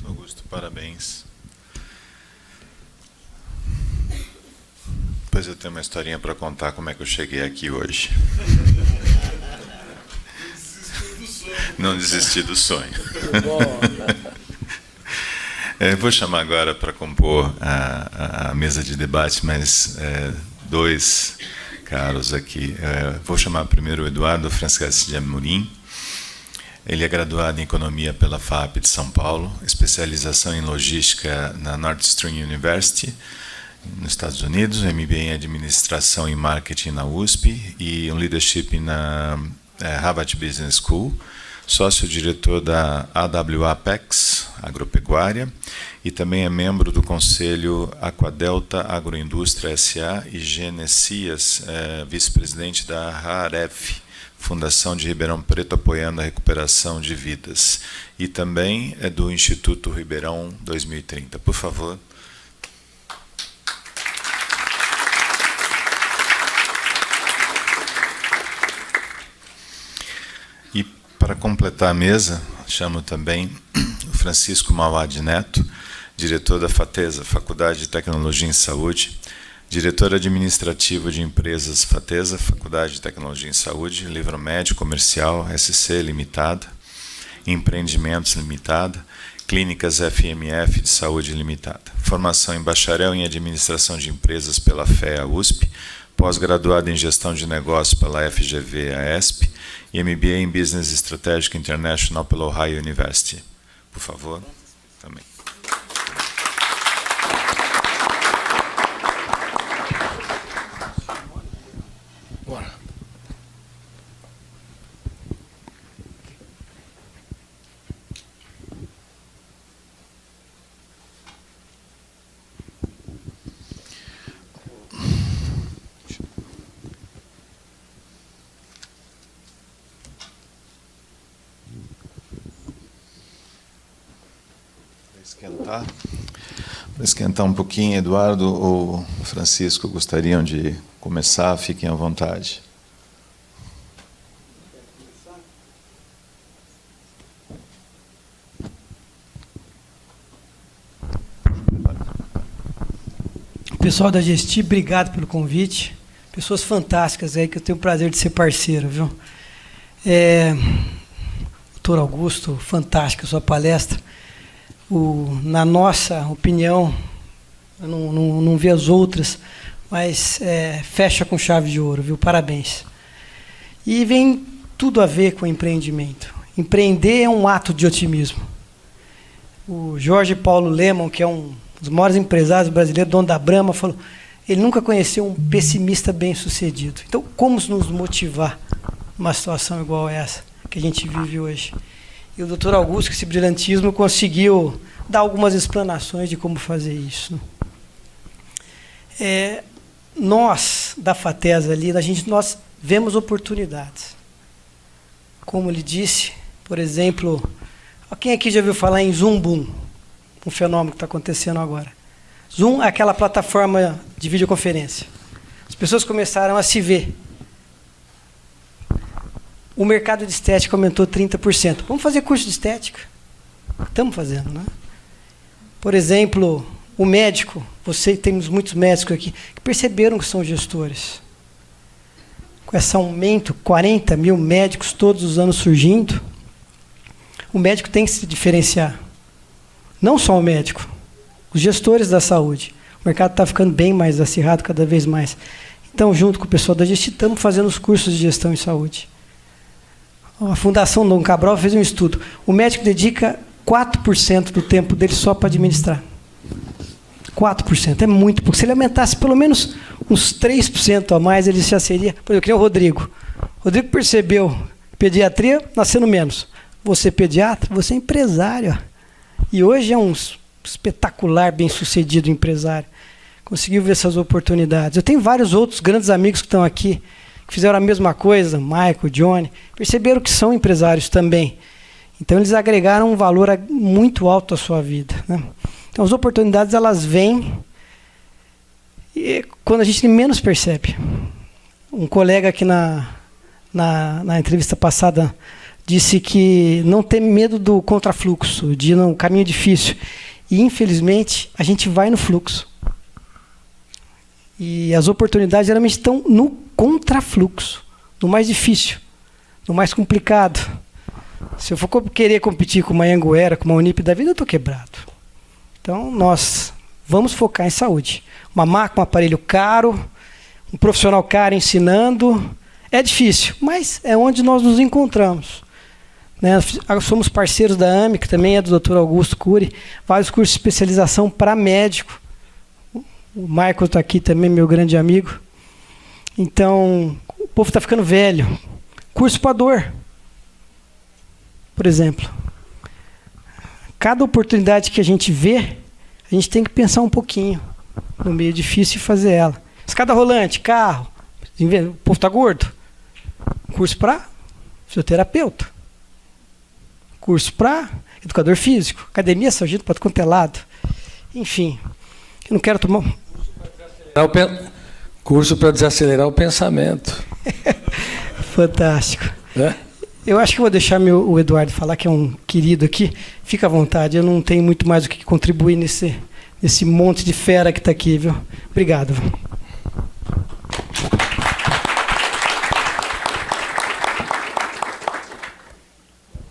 Augusto, parabéns. Depois eu tenho uma historinha para contar como é que eu cheguei aqui hoje. Não desisti do sonho. Vou chamar agora para compor a mesa de debate, mas dois caros aqui. Vou chamar primeiro o Eduardo Franceschi de Amorim. Ele é graduado em Economia pela FAP de São Paulo, especialização em Logística na North Stream University nos Estados Unidos, um MBA em Administração e Marketing na USP e um Leadership na Harvard Business School, sócio-diretor da AWA Apex Agropecuária e também é membro do Conselho Aquadelta Agroindústria SA e Genesias, vice-presidente da RAREF, Fundação de Ribeirão Preto, apoiando a recuperação de vidas. E também é do Instituto Ribeirão 2030. Por favor. E para completar a mesa, chamo também o Francisco Mauad Neto, diretor da FATESA, Faculdade de Tecnologia em Saúde, diretor administrativo de empresas FATESA, Faculdade de Tecnologia em Saúde, Livro Médico Comercial, SC Limitada, Empreendimentos Limitada, Clínicas FMF de Saúde Limitada. Formação em bacharel em Administração de Empresas pela FEA USP, pós-graduado em Gestão de Negócios pela FGV AESP e MBA em Business Strategic International pela Ohio University. Por favor, também. Para esquentar um pouquinho, Eduardo ou Francisco gostariam de começar? Fiquem à vontade. Pessoal da Gesti, obrigado pelo convite. Pessoas fantásticas aí que eu tenho o prazer de ser parceiro, viu? Doutor Augusto, fantástica a sua palestra. Na nossa opinião, eu não vi as outras, mas fecha com chave de ouro, viu? Parabéns. E vem tudo a ver com empreendimento. Empreender é um ato de otimismo. O Jorge Paulo Lemann, que é um dos maiores empresários brasileiros, dono da Brahma, falou: ele nunca conheceu um pessimista bem-sucedido. Então, como nos motivar numa situação igual a essa que a gente vive hoje? E o doutor Augusto, com esse brilhantismo, conseguiu dar algumas explanações de como fazer isso. Nós, da FATESA ali, nós vemos oportunidades. Como ele disse, por exemplo, quem aqui já ouviu falar em Zoom Boom? Um fenômeno que está acontecendo agora. Zoom é aquela plataforma de videoconferência. As pessoas começaram a se ver. O mercado de estética aumentou 30%. Vamos fazer curso de estética? Estamos fazendo, né? Por exemplo, o médico, temos muitos médicos aqui, que perceberam que são gestores. Com esse aumento, 40 mil médicos todos os anos surgindo, o médico tem que se diferenciar. Não só o médico, os gestores da saúde. O mercado está ficando bem mais acirrado cada vez mais. Então, junto com o pessoal da Gesti, estamos fazendo os cursos de gestão em saúde. A Fundação Dom Cabral fez um estudo. O médico dedica 4% do tempo dele só para administrar. 4%. É muito pouco. Se ele aumentasse pelo menos uns 3% a mais, ele já seria... Por exemplo, que nem o Rodrigo. O Rodrigo percebeu pediatria nascendo menos. Você é pediatra, você é empresário. E hoje é um espetacular, bem-sucedido empresário. Conseguiu ver essas oportunidades. Eu tenho vários outros grandes amigos que estão aqui, que fizeram a mesma coisa, Michael, Johnny, perceberam que são empresários também. Então, eles agregaram um valor muito alto à sua vida, né? Então, as oportunidades, elas vêm e quando a gente menos percebe. Um colega aqui na entrevista passada disse que não tem medo do contrafluxo, de ir num caminho difícil. E, infelizmente, a gente vai no fluxo. E as oportunidades geralmente estão no contrafluxo, no mais difícil, no mais complicado. Se eu for querer competir com uma Anhanguera, com uma Unip da vida, eu estou quebrado. Então, nós vamos focar em saúde. Uma máquina, um aparelho caro, um profissional caro ensinando. É difícil, mas é onde nós nos encontramos. Né? Somos parceiros da AME, que também é do Dr. Augusto Cury, vários cursos de especialização para médico. O Michael está aqui também, meu grande amigo. Então, o povo está ficando velho. Curso para dor, por exemplo. Cada oportunidade que a gente vê, a gente tem que pensar um pouquinho no meio difícil e fazer ela. Escada rolante, carro. O povo está gordo. Curso para fisioterapeuta. Curso para educador físico. Academia, sargento, para quanto é lado. Enfim, eu não quero tomar... Curso para desacelerar o pensamento. Fantástico. É? Eu acho que vou deixar o Eduardo falar, que é um querido aqui. Fica à vontade, eu não tenho muito mais o que contribuir nesse monte de fera que está aqui, viu? Obrigado.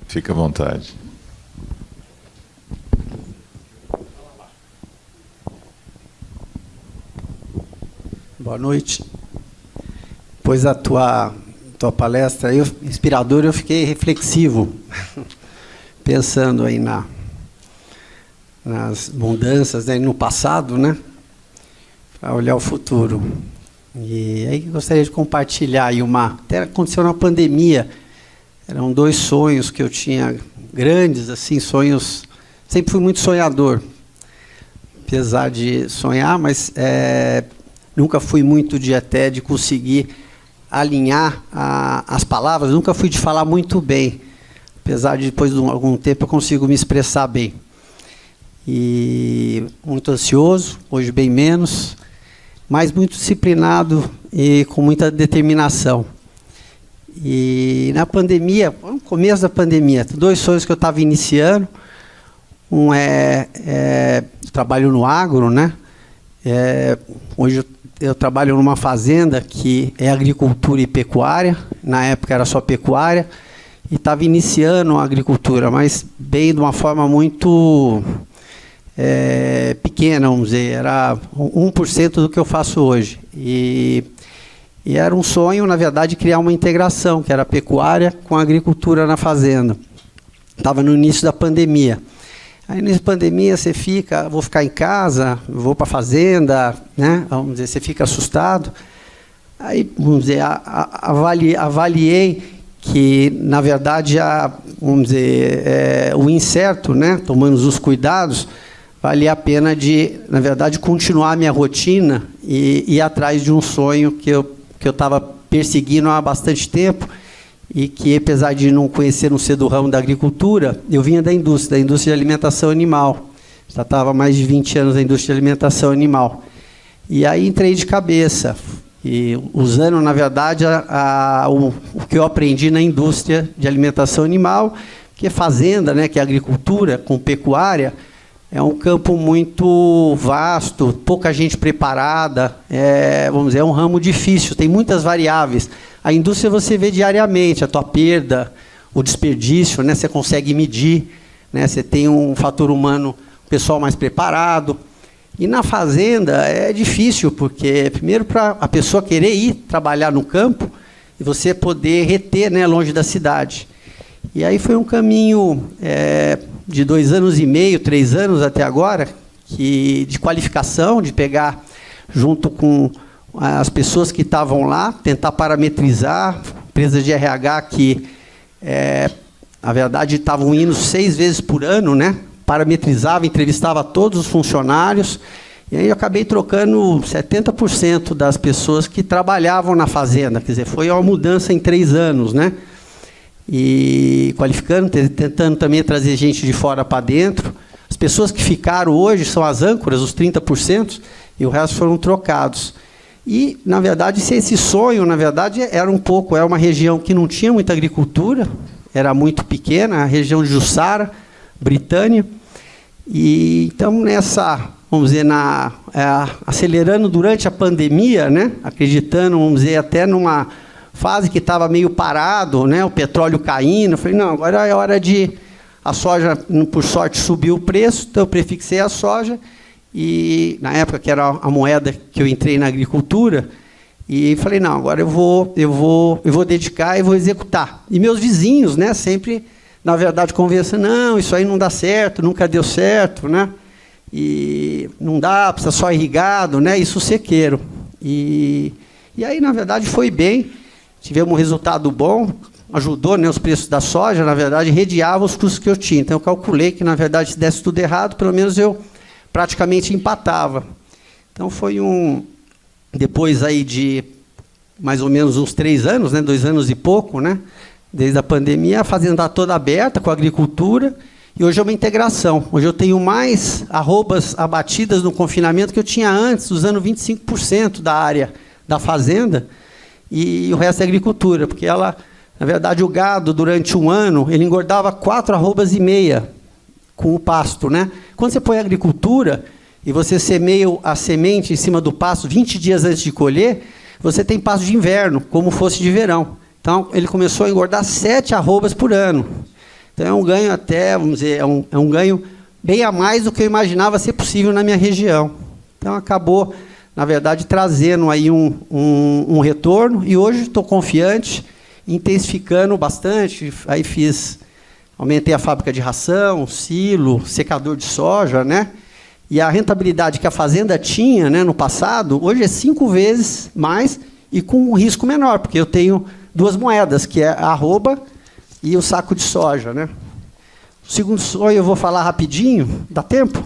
Fica à vontade. Boa noite. Depois da tua palestra inspiradora, eu fiquei reflexivo, pensando aí nas mudanças, né, no passado, né, para olhar o futuro. E aí gostaria de compartilhar aí até aconteceu na pandemia. Eram 2 sonhos que eu tinha grandes, assim, sonhos. Sempre fui muito sonhador, apesar de sonhar, mas nunca fui muito de conseguir alinhar as palavras, nunca fui de falar muito bem, apesar de depois de algum tempo eu consigo me expressar bem. E muito ansioso, hoje bem menos, mas muito disciplinado e com muita determinação. E na pandemia, no começo da pandemia, 2 sonhos que eu estava iniciando. Um trabalho no agro, né? Hoje eu trabalho numa fazenda que é agricultura e pecuária. Na época era só pecuária. E estava iniciando a agricultura, mas bem de uma forma muito pequena, vamos dizer. Era 1% do que eu faço hoje. E era um sonho, na verdade, criar uma integração, que era a pecuária com a agricultura na fazenda. Estava no início da pandemia. Aí, nessa pandemia, vou ficar em casa, vou para a fazenda, né? Vamos dizer, você fica assustado. Aí, vamos dizer, avaliei que, na verdade, vamos dizer, o incerto, né? Tomando os cuidados, valia a pena na verdade, continuar a minha rotina e ir atrás de um sonho que eu estava perseguindo há bastante tempo, e que, apesar de não conhecer, não ser do ramo da agricultura, eu vinha da indústria de alimentação animal. Já estava há mais de 20 anos na indústria de alimentação animal. E aí entrei de cabeça, e usando, na verdade, o que eu aprendi na indústria de alimentação animal, que é fazenda, né, que é agricultura com pecuária. É um campo muito vasto, pouca gente preparada, vamos dizer, é um ramo difícil, tem muitas variáveis. A indústria você vê diariamente, a tua perda, o desperdício, né, você consegue medir, né, você tem um fator humano, pessoal mais preparado. E na fazenda é difícil, porque primeiro para a pessoa querer ir trabalhar no campo e você poder reter, né, longe da cidade. E aí foi um caminho de 2 anos e meio, 3 anos até agora, de qualificação, de pegar junto com as pessoas que estavam lá, tentar parametrizar, empresas de RH que, na verdade, estavam indo 6 vezes por ano, né? Parametrizava, entrevistava todos os funcionários, e aí eu acabei trocando 70% das pessoas que trabalhavam na fazenda, quer dizer, foi uma mudança em 3 anos, né? E qualificando, tentando também trazer gente de fora para dentro. As pessoas que ficaram hoje são as âncoras, os 30%, e o resto foram trocados. E, na verdade, esse sonho, na verdade, era uma região que não tinha muita agricultura, era muito pequena, a região de Jussara, Britânia. E então, vamos dizer, acelerando durante a pandemia, né, acreditando, vamos dizer, até numa fase que estava meio parado, né, o petróleo caindo, eu falei, não, agora é hora a soja, por sorte, subiu o preço, então eu prefixei a soja, e na época que era a moeda que eu entrei na agricultura, e falei, não, agora eu vou dedicar e vou executar. E meus vizinhos, né, sempre, na verdade, conversando, não, isso aí não dá certo, nunca deu certo, né? e não dá, precisa só irrigado, né? Isso sequeiro. E aí, na verdade, foi bem, tivemos um resultado bom, ajudou, né, os preços da soja, na verdade, rediava os custos que eu tinha. Então, eu calculei que, na verdade, se desse tudo errado, pelo menos eu praticamente empatava. Então, foi depois aí de mais ou menos uns 3 anos, né, 2 anos e pouco, né, desde a pandemia, a fazenda está toda aberta com a agricultura, e hoje é uma integração. Hoje eu tenho mais arrobas abatidas no confinamento que eu tinha antes, usando 25% da área da fazenda, e o resto é agricultura, porque ela, na verdade, o gado, durante um ano, ele engordava 4,5 arrobas com o pasto, né? Quando você põe agricultura e você semeia a semente em cima do pasto 20 dias antes de colher, você tem pasto de inverno, como fosse de verão. Então, ele começou a engordar 7 arrobas por ano. Então, é um ganho até, vamos dizer, é um ganho bem a mais do que eu imaginava ser possível na minha região. Então, acabou, na verdade, trazendo aí um retorno, e hoje estou confiante, intensificando bastante. Aí aumentei a fábrica de ração, silo, secador de soja, né? E a rentabilidade que a fazenda tinha, né, no passado, hoje é 5 vezes mais e com um risco menor, porque eu tenho 2 moedas, que é a arroba e o saco de soja, né? O segundo sonho eu vou falar rapidinho, dá tempo?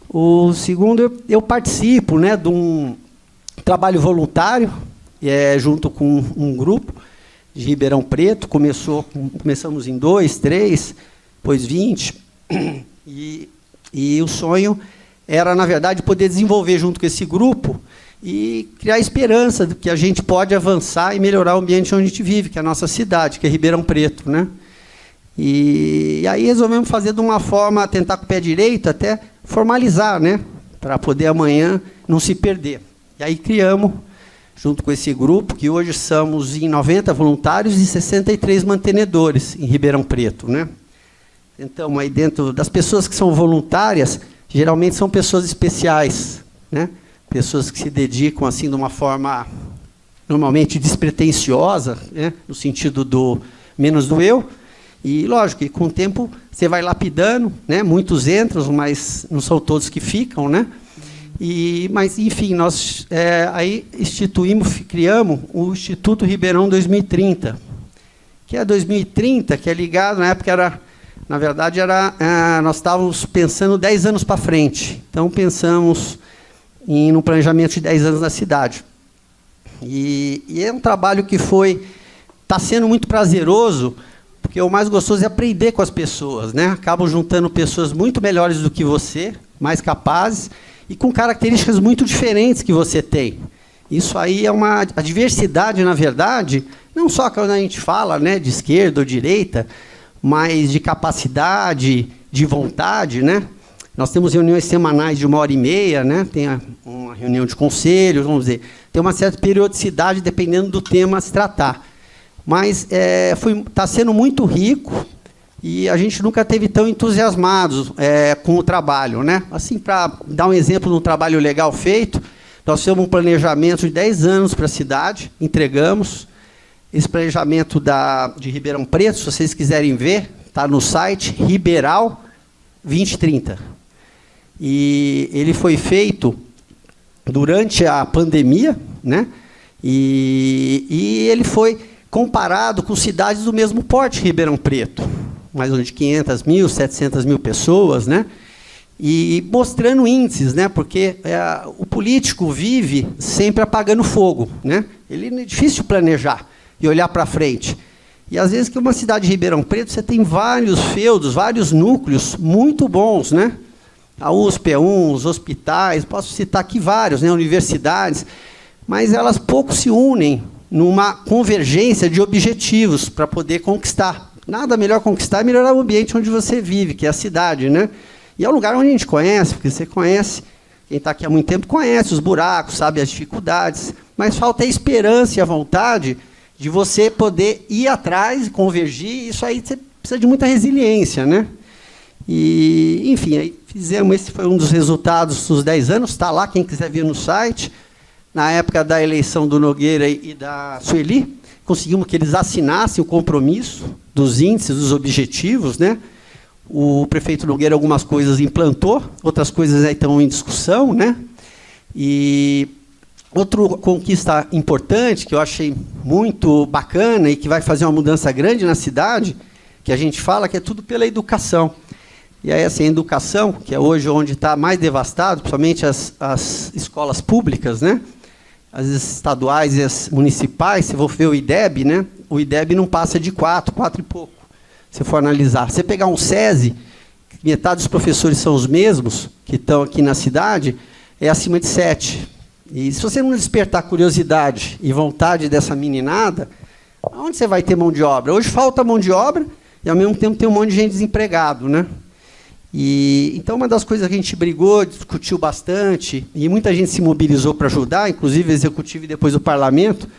O segundo, eu participo, né, de um trabalho voluntário, junto com um grupo de Ribeirão Preto. Começamos em 2, 3, depois 20, e o sonho era, na verdade, poder desenvolver junto com esse grupo e criar esperança de que a gente pode avançar e melhorar o ambiente onde a gente vive, que é a nossa cidade, que é Ribeirão Preto, né? E aí resolvemos fazer de uma forma, tentar com o pé direito, até formalizar, né? Para poder amanhã não se perder. E aí criamos, junto com esse grupo, que hoje somos em 90 voluntários e 63 mantenedores em Ribeirão Preto, né? Então, aí dentro das pessoas que são voluntárias, geralmente são pessoas especiais, né? Pessoas que se dedicam assim de uma forma normalmente despretensiosa, né? No sentido do menos do eu. E, lógico, que com o tempo você vai lapidando, né? Muitos entram, mas não são todos que ficam, né? Mas, enfim, nós aí criamos o Instituto Ribeirão 2030, que é 2030, que é ligado, na época nós estávamos pensando 10 anos para frente. Então, pensamos no planejamento de 10 anos na cidade. E é um trabalho que está sendo muito prazeroso, porque o mais gostoso é aprender com as pessoas, né? Acabam juntando pessoas muito melhores do que você, mais capazes, e com características muito diferentes que você tem. Isso aí é a diversidade, na verdade, não só quando a gente fala, né, de esquerda ou direita, mas de capacidade, de vontade, né? Nós temos reuniões semanais de 1h30, né? Tem uma reunião de conselhos, vamos dizer. Tem uma certa periodicidade, dependendo do tema a se tratar. Mas está sendo muito rico, e a gente nunca esteve tão entusiasmados com o trabalho, né? Assim, para dar um exemplo de um trabalho legal feito, nós temos um planejamento de 10 anos para a cidade, entregamos. Esse planejamento de Ribeirão Preto, se vocês quiserem ver, está no site Ribeiral 2030. E ele foi feito durante a pandemia, né? E ele foi comparado com cidades do mesmo porte, Ribeirão Preto, mais ou menos de 500 mil, 700 mil pessoas, né? E mostrando índices, né? Porque o político vive sempre apagando fogo, né? Ele é difícil planejar e olhar para frente. E, às vezes, que uma cidade de Ribeirão Preto, você tem vários feudos, vários núcleos muito bons, né? A USP é os hospitais, posso citar aqui vários, né? Universidades, mas elas pouco se unem numa convergência de objetivos para poder conquistar. Nada melhor conquistar é melhorar o ambiente onde você vive, que é a cidade, né? E é um lugar onde a gente conhece, porque você conhece, quem está aqui há muito tempo conhece os buracos, sabe as dificuldades, mas falta a esperança e a vontade de você poder ir atrás, convergir. Isso aí você precisa de muita resiliência, né? E, enfim, aí fizemos, esse foi um dos resultados dos 10 anos, está lá, quem quiser ver no site. Na época da eleição do Nogueira e da Sueli, conseguimos que eles assinassem o compromisso dos índices, dos objetivos, né? O prefeito Nogueira algumas coisas implantou, outras coisas aí estão em discussão, né? E outra conquista importante, que eu achei muito bacana e que vai fazer uma mudança grande na cidade, que a gente fala que é tudo pela educação. E aí, assim, a educação, que é hoje onde está mais devastado, principalmente as escolas públicas, né? As estaduais e as municipais, se for ver o IDEB, né? O IDEB não passa de 4 e pouco, se for analisar. Se você pegar um SESI, metade dos professores são os mesmos, que estão aqui na cidade, é acima de 7. E se você não despertar curiosidade e vontade dessa meninada, onde você vai ter mão de obra? Hoje falta mão de obra e, ao mesmo tempo, tem um monte de gente desempregado, né? Então, uma das coisas que a gente brigou, discutiu bastante, e muita gente se mobilizou para ajudar, inclusive o Executivo e depois o Parlamento,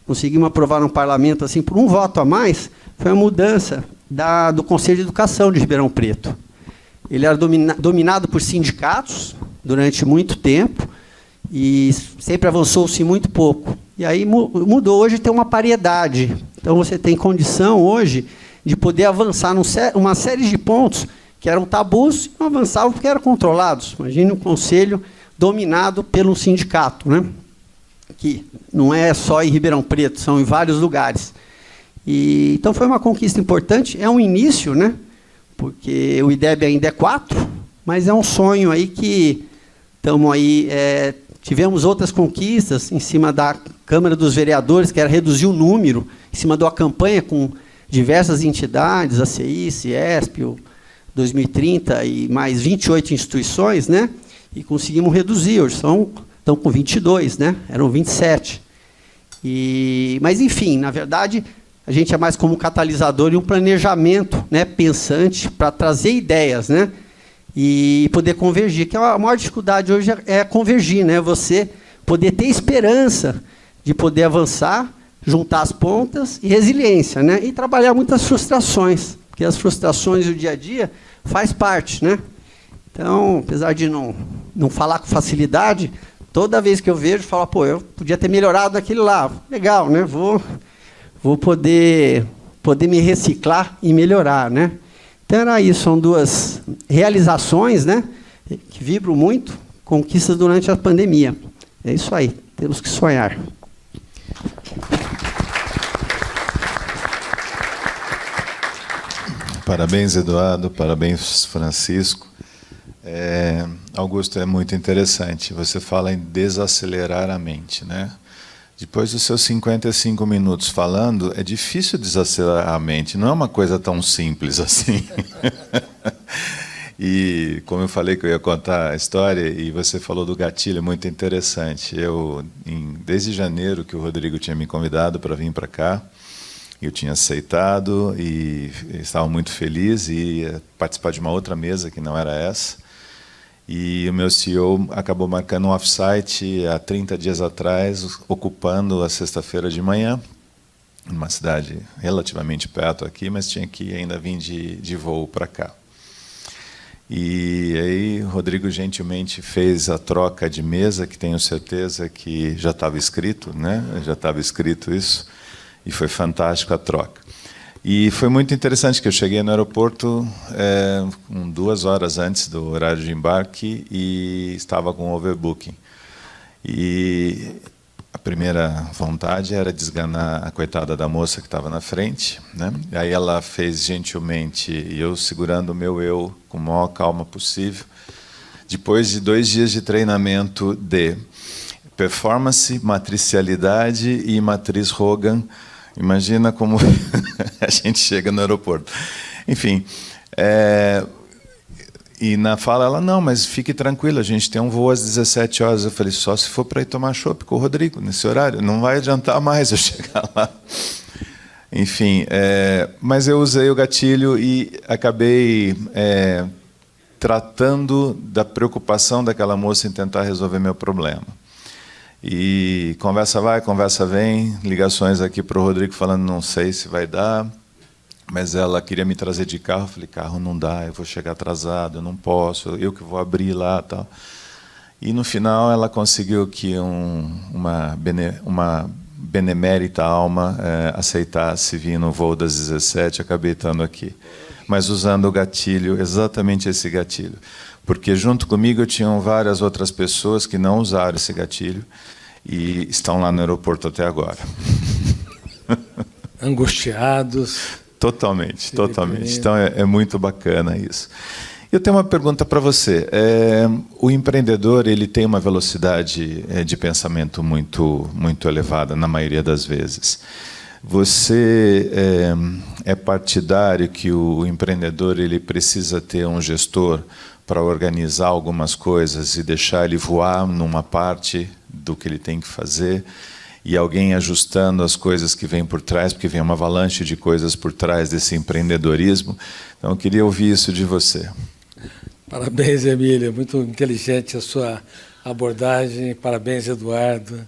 conseguimos aprovar no Parlamento assim, por um voto a mais, foi a mudança do Conselho de Educação de Ribeirão Preto. Ele era dominado por sindicatos durante muito tempo, e sempre avançou-se muito pouco. E aí mudou, hoje tem uma paridade. Então, você tem condição hoje de poder avançar uma série de pontos que eram tabus e não avançavam porque eram controlados. Imagine um conselho dominado pelo sindicato, né? Que não é só em Ribeirão Preto, são em vários lugares. Então, foi uma conquista importante, é um início, né? Porque o IDEB ainda é 4, mas é um sonho aí que estamos aí... tivemos outras conquistas em cima da Câmara dos Vereadores, que era reduzir o número, em cima de uma campanha com diversas entidades, a CI, CIESP, o 2030 e mais 28 instituições, né? E conseguimos reduzir, hoje estão com 22, né? Eram 27. Mas, enfim, na verdade, a gente é mais como um catalisador e um planejamento, né, pensante para trazer ideias, né? E poder convergir, que a maior dificuldade hoje é convergir, né? Você poder ter esperança de poder avançar, juntar as pontas e resiliência, né? E trabalhar muitas frustrações, porque as frustrações do dia a dia faz parte, né? Então, apesar de não falar com facilidade, toda vez que eu vejo, falo, pô, eu podia ter melhorado aquilo lá. Legal, né? Vou poder me reciclar e melhorar, né? Então, era isso, são duas realizações, né, que vibram muito, conquistas durante a pandemia. É isso aí, temos que sonhar. Parabéns, Eduardo, parabéns, Francisco. Augusto, é muito interessante. Você fala em desacelerar a mente, né? Depois dos seus 55 minutos falando, é difícil desacelerar a mente, não é uma coisa tão simples assim. E, como eu falei que eu ia contar a história, e você falou do gatilho, é muito interessante. Desde janeiro, que o Rodrigo tinha me convidado para vir para cá, eu tinha aceitado e estava muito feliz e ia participar de uma outra mesa que não era essa. E o meu CEO acabou marcando um off-site há 30 dias atrás, ocupando a sexta-feira de manhã, numa cidade relativamente perto aqui, mas tinha que ainda vir de voo para cá. E aí o Rodrigo gentilmente fez a troca de mesa, que tenho certeza que já estava escrito, né? Já estava escrito isso, e foi fantástico a troca. E foi muito interessante que eu cheguei no aeroporto 2 horas antes do horário de embarque e estava com overbooking. E a primeira vontade era desganar a coitada da moça que estava na frente, né? E aí ela fez gentilmente, e eu segurando o meu eu com a maior calma possível, depois de 2 dias de treinamento de performance, matricialidade e matriz Hogan. Imagina como a gente chega no aeroporto. Enfim, e na fala ela, não, mas fique tranquila, a gente tem um voo às 17 horas. Eu falei, só se for para ir tomar chopp com o Rodrigo, nesse horário, não vai adiantar mais eu chegar lá. Enfim, mas eu usei o gatilho e acabei tratando da preocupação daquela moça em tentar resolver meu problema. E conversa vai, conversa vem, ligações aqui para o Rodrigo falando, não sei se vai dar, mas ela queria me trazer de carro. Eu falei, carro não dá, eu vou chegar atrasado, eu não posso, eu que vou abrir lá, tal. E no final ela conseguiu que uma benemérita alma aceitasse vir no voo das 17, acabei estando aqui. Mas usando o gatilho, exatamente esse gatilho. Porque junto comigo tinham várias outras pessoas que não usaram esse gatilho e estão lá no aeroporto até agora. Angustiados. Totalmente, totalmente. Então é muito bacana isso. Eu tenho uma pergunta para você. O empreendedor ele tem uma velocidade de pensamento muito elevada, na maioria das vezes. Você é partidário que o empreendedor ele precisa ter um gestor para organizar algumas coisas e deixar ele voar numa parte do que ele tem que fazer, e alguém ajustando as coisas que vêm por trás, porque vem uma avalanche de coisas por trás desse empreendedorismo. Então, eu queria ouvir isso de você. Parabéns, Emília. Muito inteligente a sua abordagem. Parabéns, Eduardo.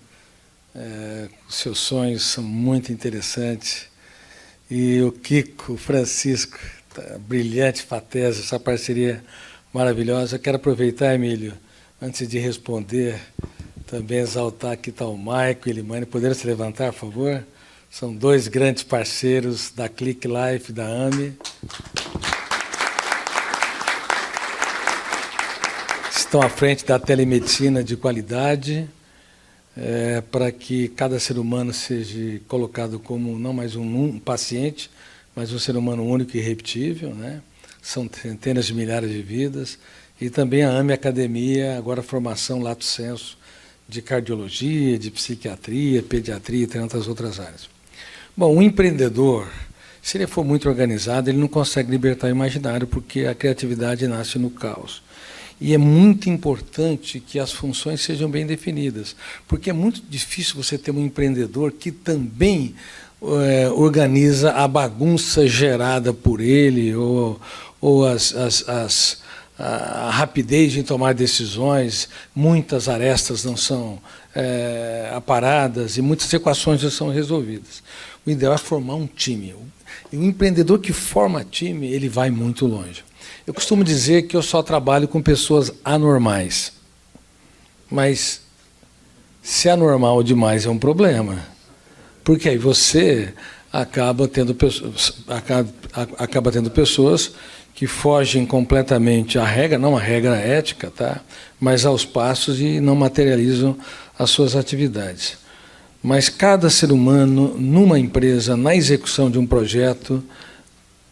Os seus sonhos são muito interessantes. E o Kiko, o Francisco, brilhante Fatesa, essa parceria maravilhosa. Eu quero aproveitar, Emílio, antes de responder, também exaltar aqui está o Maico e a Elimane. Poderiam se levantar, por favor? São dois grandes parceiros da Click Life, da AME. Estão à frente da telemedicina de qualidade, para que cada ser humano seja colocado como não mais um paciente, mas um ser humano único e irrepetível, né? São centenas de milhares de vidas. E também a AME Academia, agora formação lato sensu, de cardiologia, de psiquiatria, pediatria e tantas outras áreas. Bom, um empreendedor, se ele for muito organizado, ele não consegue libertar o imaginário, porque a criatividade nasce no caos. E é muito importante que as funções sejam bem definidas, porque é muito difícil você ter um empreendedor que também organiza a bagunça gerada por ele, ou a rapidez em tomar decisões. Muitas arestas não são aparadas e muitas equações não são resolvidas. O ideal é formar um time. E o empreendedor que forma time, ele vai muito longe. Eu costumo dizer que eu só trabalho com pessoas anormais. Mas se anormal demais é um problema, porque aí você acaba tendo pessoas que fogem completamente à regra, não à regra ética, tá? Mas aos passos, e não materializam as suas atividades. Mas cada ser humano, numa empresa, na execução de um projeto,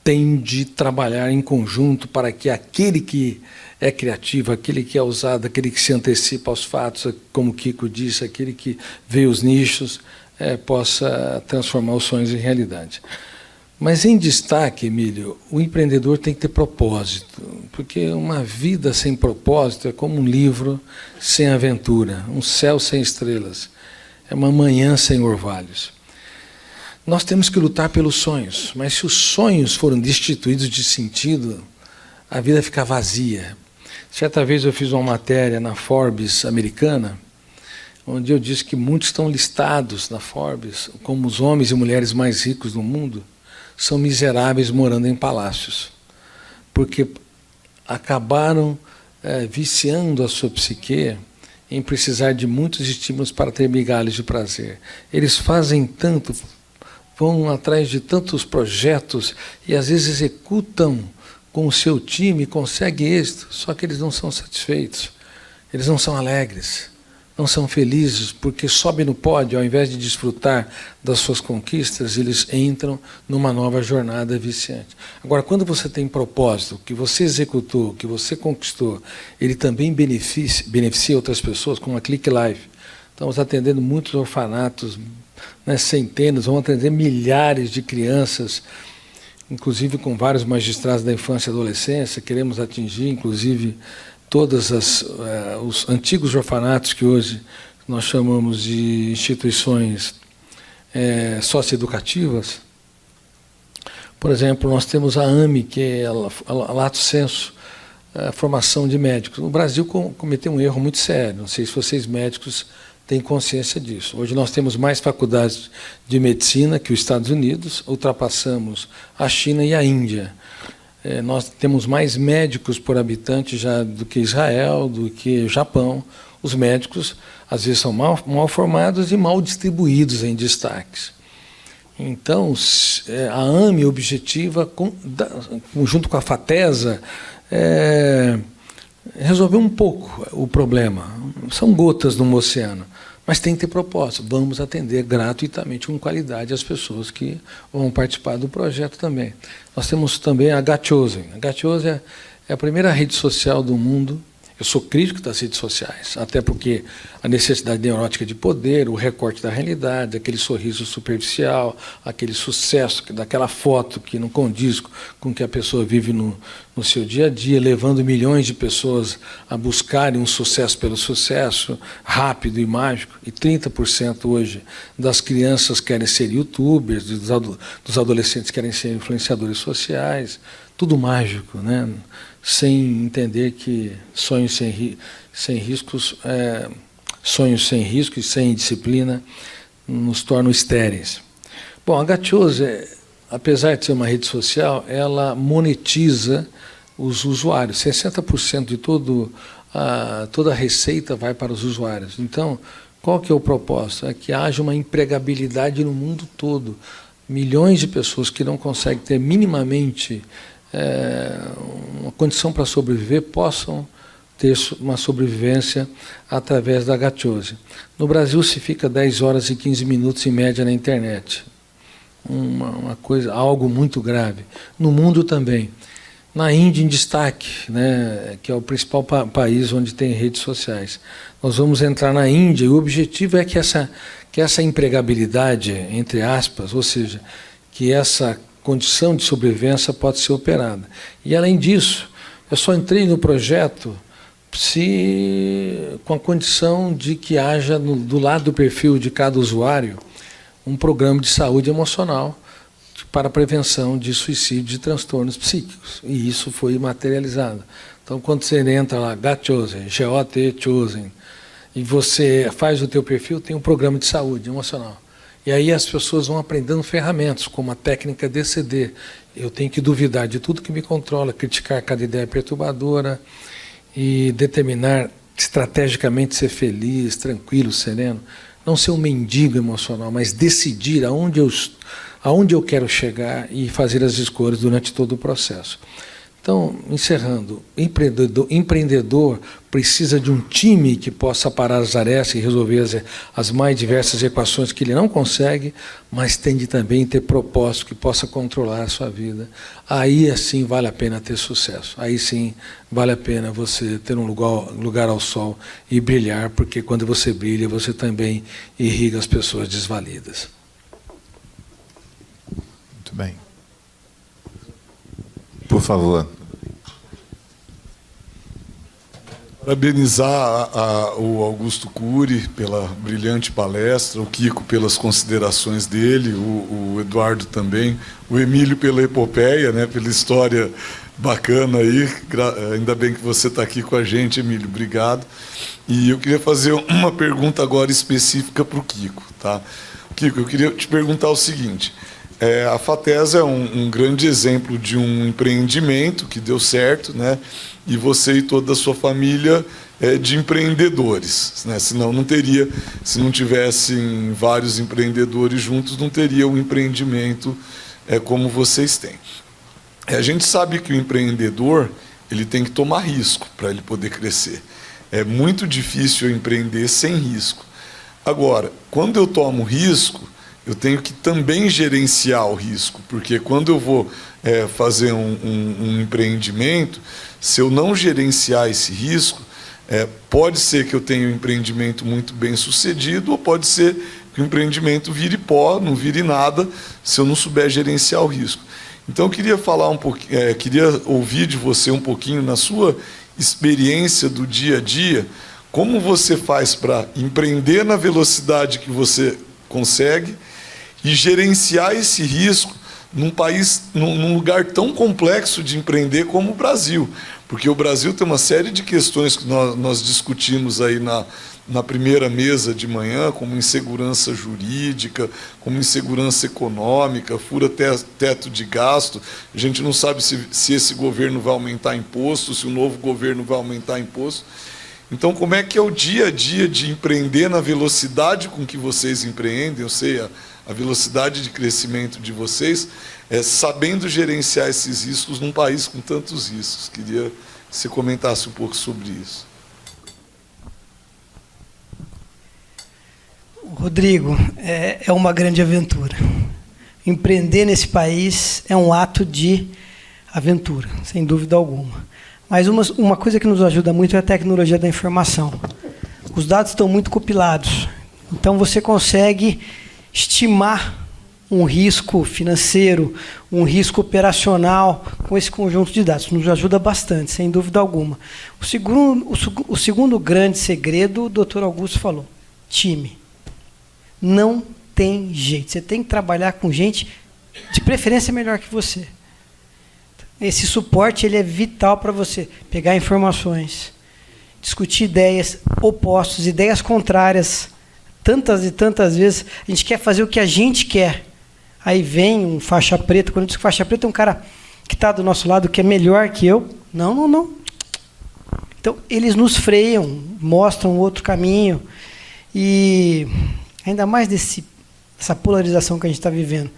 tem de trabalhar em conjunto para que aquele que é criativo, aquele que é ousado, aquele que se antecipa aos fatos, como o Kiko disse, aquele que vê os nichos, possa transformar os sonhos em realidade. Mas, em destaque, Emílio, o empreendedor tem que ter propósito, porque uma vida sem propósito é como um livro sem aventura, um céu sem estrelas, é uma manhã sem orvalhos. Nós temos que lutar pelos sonhos, mas se os sonhos forem destituídos de sentido, a vida fica vazia. Certa vez eu fiz uma matéria na Forbes americana, onde eu disse que muitos estão listados na Forbes como os homens e mulheres mais ricos do mundo, são miseráveis morando em palácios, porque acabaram viciando a sua psique em precisar de muitos estímulos para ter migalhas de prazer. Eles fazem tanto, vão atrás de tantos projetos e às vezes executam com o seu time, conseguem êxito, só que eles não são satisfeitos, eles não são alegres, não são felizes, porque sobem no pódio, ao invés de desfrutar das suas conquistas, eles entram numa nova jornada viciante. Agora, quando você tem propósito, que você executou, que você conquistou, ele também beneficia outras pessoas, como a Click Life. Estamos atendendo muitos orfanatos, né, centenas, vamos atender milhares de crianças, inclusive com vários magistrados da infância e adolescência. Queremos atingir, inclusive, todos os antigos orfanatos que hoje nós chamamos de instituições socioeducativas. Por exemplo, nós temos a AME, que é a lato sensu, a formação de médicos. O Brasil cometeu um erro muito sério, não sei se vocês médicos têm consciência disso. Hoje nós temos mais faculdades de medicina que os Estados Unidos, ultrapassamos a China e a Índia. Nós temos mais médicos por habitante já do que Israel, do que Japão, os médicos, às vezes, são mal formados e mal distribuídos em destaques. Então, a AME objetiva, junto com a FATESA, resolver um pouco o problema. São gotas no oceano, mas tem que ter propósito. Vamos atender gratuitamente, com qualidade, as pessoas que vão participar do projeto também. Nós temos também a Gatchosen. A Gatchosen é a primeira rede social do mundo. Eu sou crítico das redes sociais, até porque a necessidade neurótica de poder, o recorte da realidade, aquele sorriso superficial, aquele sucesso daquela foto que não condiz com o que a pessoa vive no seu dia a dia, levando milhões de pessoas a buscarem um sucesso pelo sucesso, rápido e mágico. E 30% hoje das crianças querem ser youtubers, dos adolescentes querem ser influenciadores sociais, tudo mágico, né? Sem entender que sonhos sem riscos, sonhos sem risco e sem disciplina nos tornam estéreis. Bom, a Gatchosen, apesar de ser uma rede social, ela monetiza os usuários. 60% de toda a receita vai para os usuários. Então, qual que é o propósito? É que haja uma empregabilidade no mundo todo. Milhões de pessoas que não conseguem ter minimamente uma condição para sobreviver, possam ter uma sobrevivência através da Gatchosen. No Brasil se fica 10 horas e 15 minutos em média na internet. Uma coisa, algo muito grave. No mundo também. Na Índia, em destaque, né, que é o principal país onde tem redes sociais. Nós vamos entrar na Índia e o objetivo é que essa empregabilidade, entre aspas, ou seja, que essa condição de sobrevivência pode ser operada. E, além disso, eu só entrei no projeto com a condição de que haja, do lado do perfil de cada usuário, um programa de saúde emocional para a prevenção de suicídio e transtornos psíquicos. E isso foi materializado. Então, quando você entra lá, Gatchosen, G-O-T-Chosen, e você faz o teu perfil, tem um programa de saúde emocional. E aí as pessoas vão aprendendo ferramentas, como a técnica DCD. Eu tenho que duvidar de tudo que me controla, criticar cada ideia perturbadora e determinar estrategicamente ser feliz, tranquilo, sereno. Não ser um mendigo emocional, mas decidir aonde eu quero chegar e fazer as escolhas durante todo o processo. Então, encerrando, empreendedor precisa de um time que possa parar as arestas e resolver as mais diversas equações que ele não consegue, mas tem de também ter propósito que possa controlar a sua vida. Aí, assim, vale a pena ter sucesso. Aí, sim, vale a pena você ter um lugar ao sol e brilhar, porque quando você brilha, você também irriga as pessoas desvalidas. Muito bem. Por favor. Parabenizar o Augusto Cury pela brilhante palestra, o Kiko pelas considerações dele, o Eduardo também, o Emílio pela epopeia, né, pela história bacana aí. Ainda bem que você está aqui com a gente, Emílio, obrigado. E eu queria fazer uma pergunta agora específica para o Kiko. Tá? Kiko, eu queria te perguntar o seguinte. A FATESA é um grande exemplo de um empreendimento que deu certo, né? E você e toda a sua família de empreendedores, né? Senão não teria, se não tivessem vários empreendedores juntos, não teria um empreendimento como vocês têm. A gente sabe que o empreendedor ele tem que tomar risco para ele poder crescer. É muito difícil eu empreender sem risco. Agora, quando eu tomo risco, eu tenho que também gerenciar o risco, porque quando eu vou fazer um empreendimento, se eu não gerenciar esse risco, pode ser que eu tenha um empreendimento muito bem sucedido, ou pode ser que o empreendimento vire pó, não vire nada, se eu não souber gerenciar o risco. Então eu queria falar um pouquinho, queria ouvir de você um pouquinho na sua experiência do dia a dia, como você faz para empreender na velocidade que você consegue e gerenciar esse risco num lugar tão complexo de empreender como o Brasil. Porque o Brasil tem uma série de questões que nós discutimos aí na primeira mesa de manhã, como insegurança jurídica, como insegurança econômica, fura teto de gasto. A gente não sabe se esse governo vai aumentar imposto, se o novo governo vai aumentar imposto. Então, como é que é o dia a dia de empreender na velocidade com que vocês empreendem? Eu sei a velocidade de crescimento de vocês, sabendo gerenciar esses riscos num país com tantos riscos. Queria que você comentasse um pouco sobre isso. Rodrigo, é uma grande aventura. Empreender nesse país é um ato de aventura, sem dúvida alguma. Mas uma coisa que nos ajuda muito é a tecnologia da informação. Os dados estão muito compilados, então você consegue estimar um risco financeiro, um risco operacional com esse conjunto de dados. Nos ajuda bastante, sem dúvida alguma. O segundo grande segredo, o doutor Augusto falou, time. Não tem jeito. Você tem que trabalhar com gente, de preferência melhor que você. Esse suporte ele é vital para você pegar informações, discutir ideias opostas, ideias contrárias. Tantas e tantas vezes a gente quer fazer o que a gente quer. Aí vem um faixa preta. Quando eu digo faixa preta, é um cara que está do nosso lado, que é melhor que eu. Não. Então, eles nos freiam, mostram outro caminho. E ainda mais essa polarização que a gente está vivendo.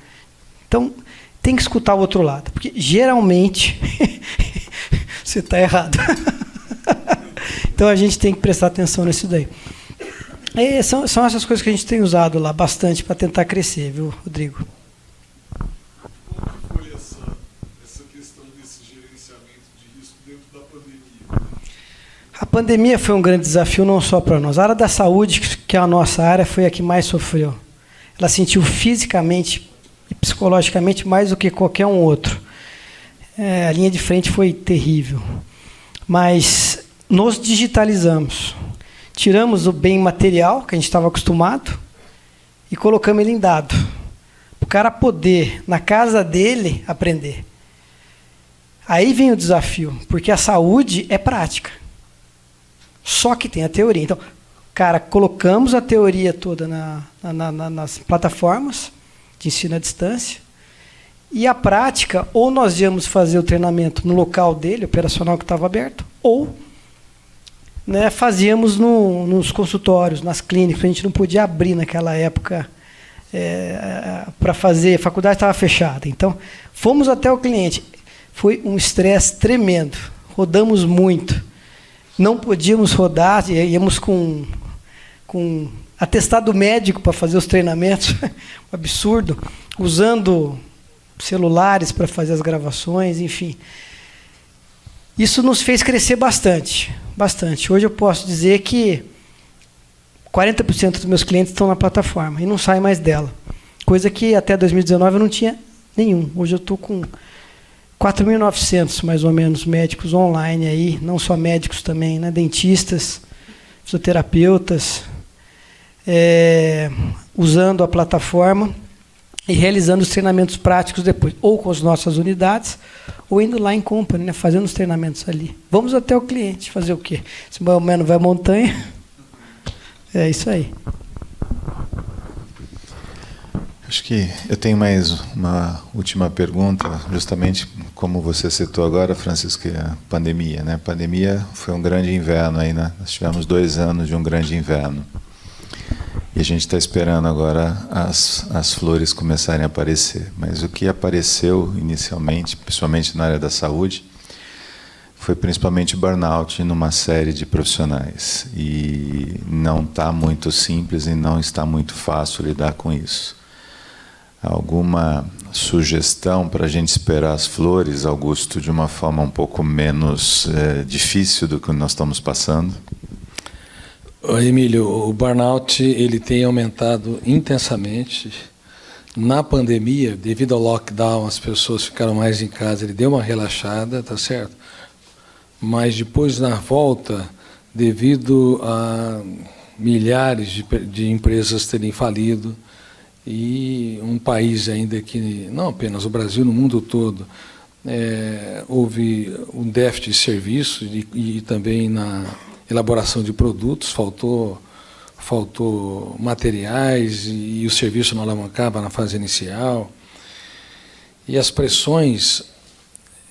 Então, tem que escutar o outro lado, porque geralmente você está errado. Então a gente tem que prestar atenção nisso daí. São essas coisas que a gente tem usado lá bastante para tentar crescer, viu, Rodrigo? Como foi essa questão desse gerenciamento de risco dentro da pandemia? A pandemia foi um grande desafio não só para nós. A área da saúde, que é a nossa área, foi a que mais sofreu. Ela sentiu fisicamente e psicologicamente mais do que qualquer um outro. A linha de frente foi terrível. Mas nos digitalizamos. Tiramos o bem material, que a gente estava acostumado, e colocamos ele em dado. Para o cara poder, na casa dele, aprender. Aí vem o desafio, porque a saúde é prática. Só que tem a teoria. Então, cara, colocamos a teoria toda nas plataformas de ensino à distância, e a prática, ou nós íamos fazer o treinamento no local dele, operacional que estava aberto, ou fazíamos nos consultórios, nas clínicas. A gente não podia abrir naquela época para fazer, a faculdade estava fechada. Então, fomos até o cliente. Foi um estresse tremendo, rodamos muito. Não podíamos rodar, íamos com atestado médico para fazer os treinamentos, um absurdo, usando celulares para fazer as gravações, enfim. Isso nos fez crescer bastante, bastante. Hoje eu posso dizer que 40% dos meus clientes estão na plataforma e não saem mais dela, coisa que até 2019 eu não tinha nenhum. Hoje eu estou com 4.900, mais ou menos, médicos online aí, não só médicos também, dentistas, fisioterapeutas, usando a plataforma e realizando os treinamentos práticos depois, ou com as nossas unidades, ou indo lá em company, fazendo os treinamentos ali. Vamos até o cliente, fazer o quê? Se o menos vai à montanha, é isso aí. Acho que eu tenho mais uma última pergunta, justamente como você citou agora, Francisco, a pandemia. A pandemia foi um grande inverno aí, Nós tivemos 2 anos de um grande inverno. E a gente está esperando agora as flores começarem a aparecer. Mas o que apareceu inicialmente, principalmente na área da saúde, foi principalmente burnout numa série de profissionais. E não está muito simples e não está muito fácil lidar com isso. Alguma sugestão para a gente esperar as flores, Augusto, de uma forma um pouco menos difícil do que nós estamos passando? Emílio, o burnout ele tem aumentado intensamente. Na pandemia, devido ao lockdown, as pessoas ficaram mais em casa, ele deu uma relaxada, tá certo? Mas depois, na volta, devido a milhares de empresas terem falido, e um país ainda que, não apenas o Brasil, no mundo todo, houve um déficit de serviços e também na elaboração de produtos, faltou materiais e o serviço não alavancava na fase inicial. E as pressões,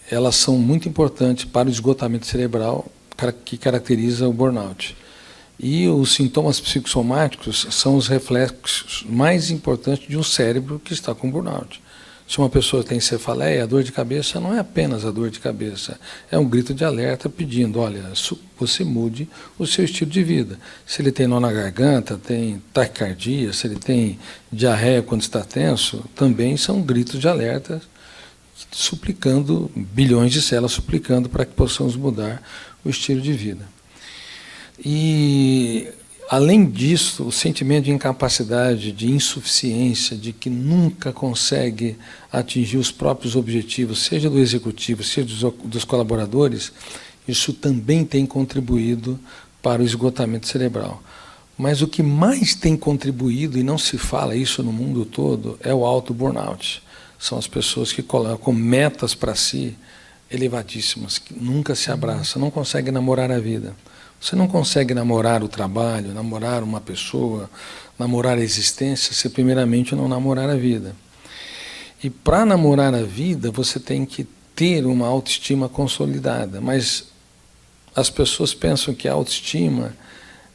elas são muito importantes para o esgotamento cerebral que caracteriza o burnout. E os sintomas psicossomáticos são os reflexos mais importantes de um cérebro que está com burnout. Se uma pessoa tem cefaleia, a dor de cabeça não é apenas a dor de cabeça, é um grito de alerta pedindo, olha, você mude o seu estilo de vida. Se ele tem nó na garganta, tem taquicardia, se ele tem diarreia quando está tenso, também são gritos de alerta suplicando, bilhões de células suplicando para que possamos mudar o estilo de vida. E, além disso, o sentimento de incapacidade, de insuficiência, de que nunca consegue atingir os próprios objetivos, seja do executivo, seja dos colaboradores, isso também tem contribuído para o esgotamento cerebral. Mas o que mais tem contribuído, e não se fala isso no mundo todo, é o auto-burnout. São as pessoas que colocam metas para si elevadíssimas, que nunca se abraçam, não conseguem namorar a vida. Você não consegue namorar o trabalho, namorar uma pessoa, namorar a existência, se primeiramente não namorar a vida. E para namorar a vida, você tem que ter uma autoestima consolidada. Mas as pessoas pensam que a autoestima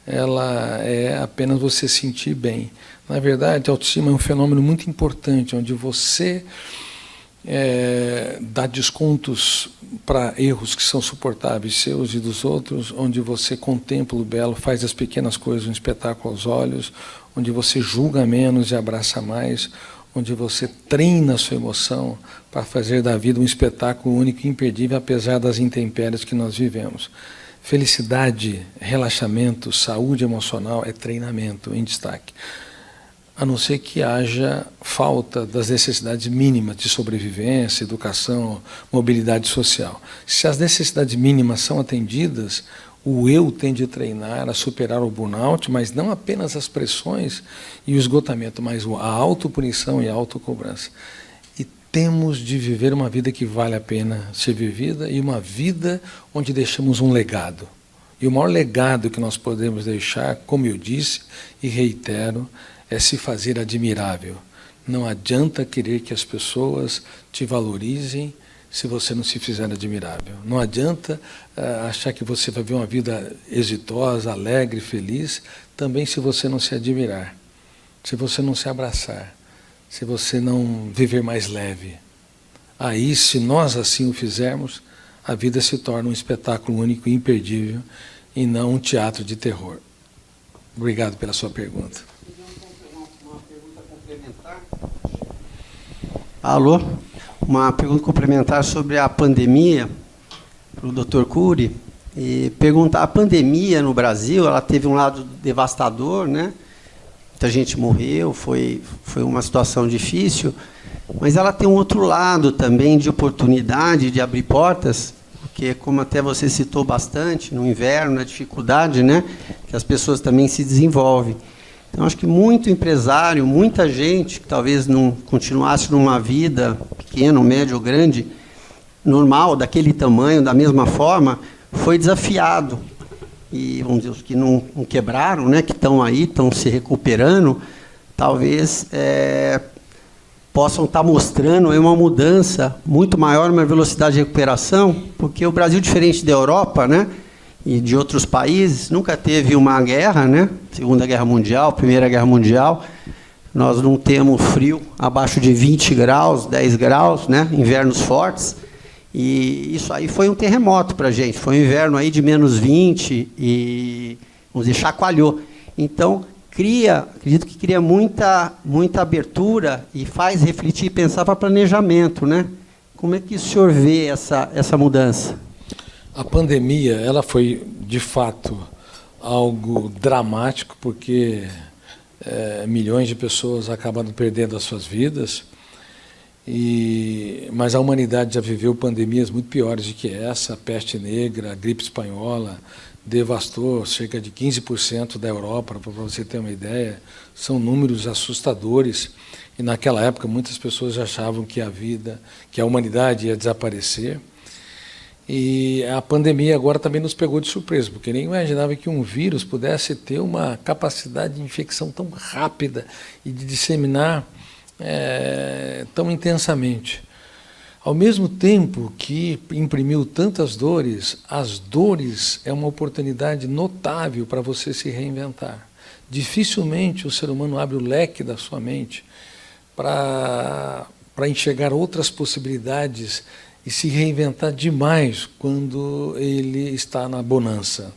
ela é apenas você sentir bem. Na verdade, a autoestima é um fenômeno muito importante, onde você dá descontos para erros que são suportáveis seus e dos outros, onde você contempla o belo, faz das pequenas coisas um espetáculo aos olhos, onde você julga menos e abraça mais, onde você treina a sua emoção para fazer da vida um espetáculo único e imperdível, apesar das intempéries que nós vivemos. Felicidade, relaxamento, saúde emocional é treinamento em destaque. A não ser que haja falta das necessidades mínimas de sobrevivência, educação, mobilidade social. Se as necessidades mínimas são atendidas, o eu tende a treinar, a superar o burnout, mas não apenas as pressões e o esgotamento, mas a autopunição e a autocobrança. E temos de viver uma vida que vale a pena ser vivida e uma vida onde deixamos um legado. E o maior legado que nós podemos deixar, como eu disse e reitero, é se fazer admirável. Não adianta querer que as pessoas te valorizem se você não se fizer admirável. Não adianta achar que você vai ver uma vida exitosa, alegre, feliz, também se você não se admirar, se você não se abraçar, se você não viver mais leve. Aí, se nós assim o fizermos, a vida se torna um espetáculo único e imperdível e não um teatro de terror. Obrigado pela sua pergunta. Alô? Uma pergunta complementar sobre a pandemia, para o Dr. Cury. E perguntar, a pandemia no Brasil, ela teve um lado devastador, né? Muita gente morreu, foi uma situação difícil, mas ela tem um outro lado também de oportunidade, de abrir portas, porque, como até você citou bastante, no inverno, na dificuldade, né? Que as pessoas também se desenvolvem. Então, acho que muito empresário, muita gente que talvez não continuasse numa vida pequena, média ou grande, normal, daquele tamanho, da mesma forma, foi desafiado. E, vamos dizer, os que não quebraram, né, que estão aí, estão se recuperando, talvez possam estar mostrando aí uma mudança muito maior, uma velocidade de recuperação, porque o Brasil, diferente da Europa, né, e de outros países, nunca teve uma guerra, né? Segunda Guerra Mundial, Primeira Guerra Mundial. Nós não temos frio abaixo de 20 graus, 10 graus, né? Invernos fortes. E isso aí foi um terremoto para a gente. Foi um inverno aí de menos 20 e, vamos dizer, chacoalhou. Então, acredito que cria muita abertura e faz refletir e pensar para planejamento, né? Como é que o senhor vê essa mudança? A pandemia, ela foi, de fato, algo dramático, porque milhões de pessoas acabaram perdendo as suas vidas, mas a humanidade já viveu pandemias muito piores do que essa. A peste negra, a gripe espanhola, devastou cerca de 15% da Europa, para você ter uma ideia. São números assustadores, e naquela época muitas pessoas achavam que a humanidade ia desaparecer. E a pandemia agora também nos pegou de surpresa, porque nem imaginava que um vírus pudesse ter uma capacidade de infecção tão rápida e de disseminar tão intensamente. Ao mesmo tempo que imprimiu tantas dores, as dores é uma oportunidade notável para você se reinventar. Dificilmente o ser humano abre o leque da sua mente para enxergar outras possibilidades e se reinventar demais quando ele está na bonança,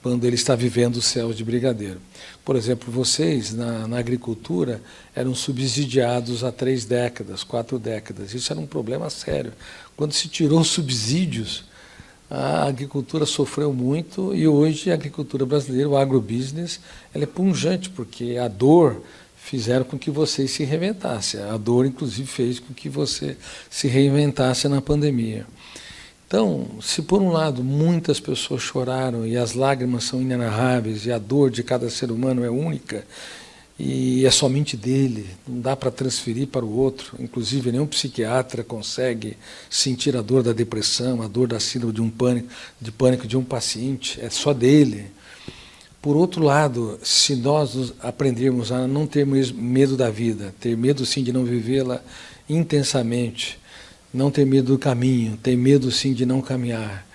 quando ele está vivendo os céus de brigadeiro. Por exemplo, vocês, na agricultura, eram subsidiados há 3 décadas, 4 décadas. Isso era um problema sério. Quando se tirou os subsídios, a agricultura sofreu muito e hoje a agricultura brasileira, o agrobusiness, ela é pungente, porque a dor fizeram com que vocês se reinventassem. A dor, inclusive, fez com que você se reinventasse na pandemia. Então, se por um lado muitas pessoas choraram e as lágrimas são inenarráveis e a dor de cada ser humano é única e é somente dele, não dá para transferir para o outro, inclusive nenhum psiquiatra consegue sentir a dor da depressão, a dor da síndrome de pânico de um paciente, é só dele. Por outro lado, se nós aprendermos a não ter medo da vida, ter medo sim de não vivê-la intensamente, não ter medo do caminho, ter medo sim de não caminhar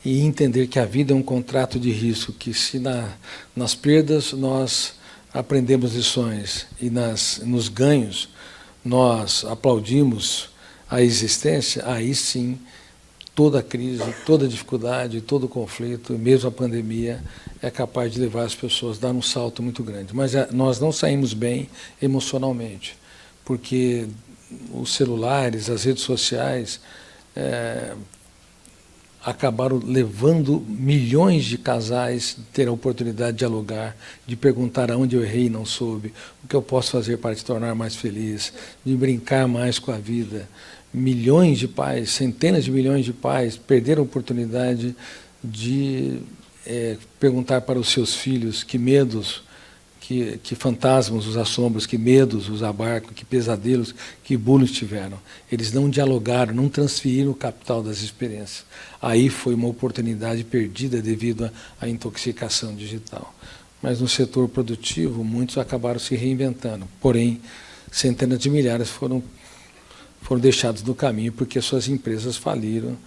e entender que a vida é um contrato de risco, que se nas perdas nós aprendemos lições e nos ganhos nós aplaudimos a existência, aí sim toda crise, toda dificuldade, todo conflito, mesmo a pandemia, é capaz de levar as pessoas a dar um salto muito grande. Mas nós não saímos bem emocionalmente, porque os celulares, as redes sociais, acabaram levando milhões de casais a ter a oportunidade de dialogar, de perguntar aonde eu errei e não soube, o que eu posso fazer para te tornar mais feliz, de brincar mais com a vida. Milhões de pais, centenas de milhões de pais perderam a oportunidade de perguntar para os seus filhos que medos, que fantasmas os assombros, que medos os abarcam, que pesadelos, que bullying tiveram. Eles não dialogaram, não transferiram o capital das experiências. Aí foi uma oportunidade perdida devido à intoxicação digital. Mas no setor produtivo, muitos acabaram se reinventando. Porém, centenas de milhares foram deixados no caminho porque suas empresas faliram.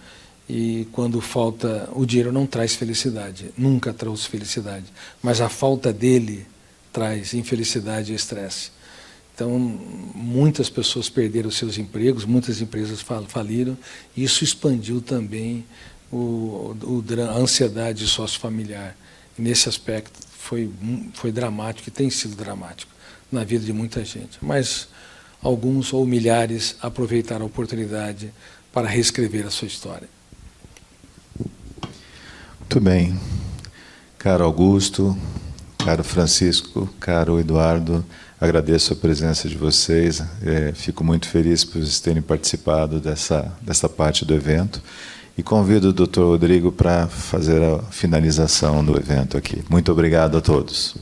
E quando falta, o dinheiro não traz felicidade, nunca trouxe felicidade, mas a falta dele traz infelicidade e estresse. Então, muitas pessoas perderam seus empregos, muitas empresas faliram, e isso expandiu também a ansiedade sociofamiliar. E nesse aspecto foi dramático, e tem sido dramático na vida de muita gente. Mas alguns ou milhares aproveitaram a oportunidade para reescrever a sua história. Muito bem. Caro Augusto, caro Francisco, caro Eduardo, agradeço a presença de vocês. Fico muito feliz por vocês terem participado dessa parte do evento e convido o Dr. Rodrigo para fazer a finalização do evento aqui. Muito obrigado a todos.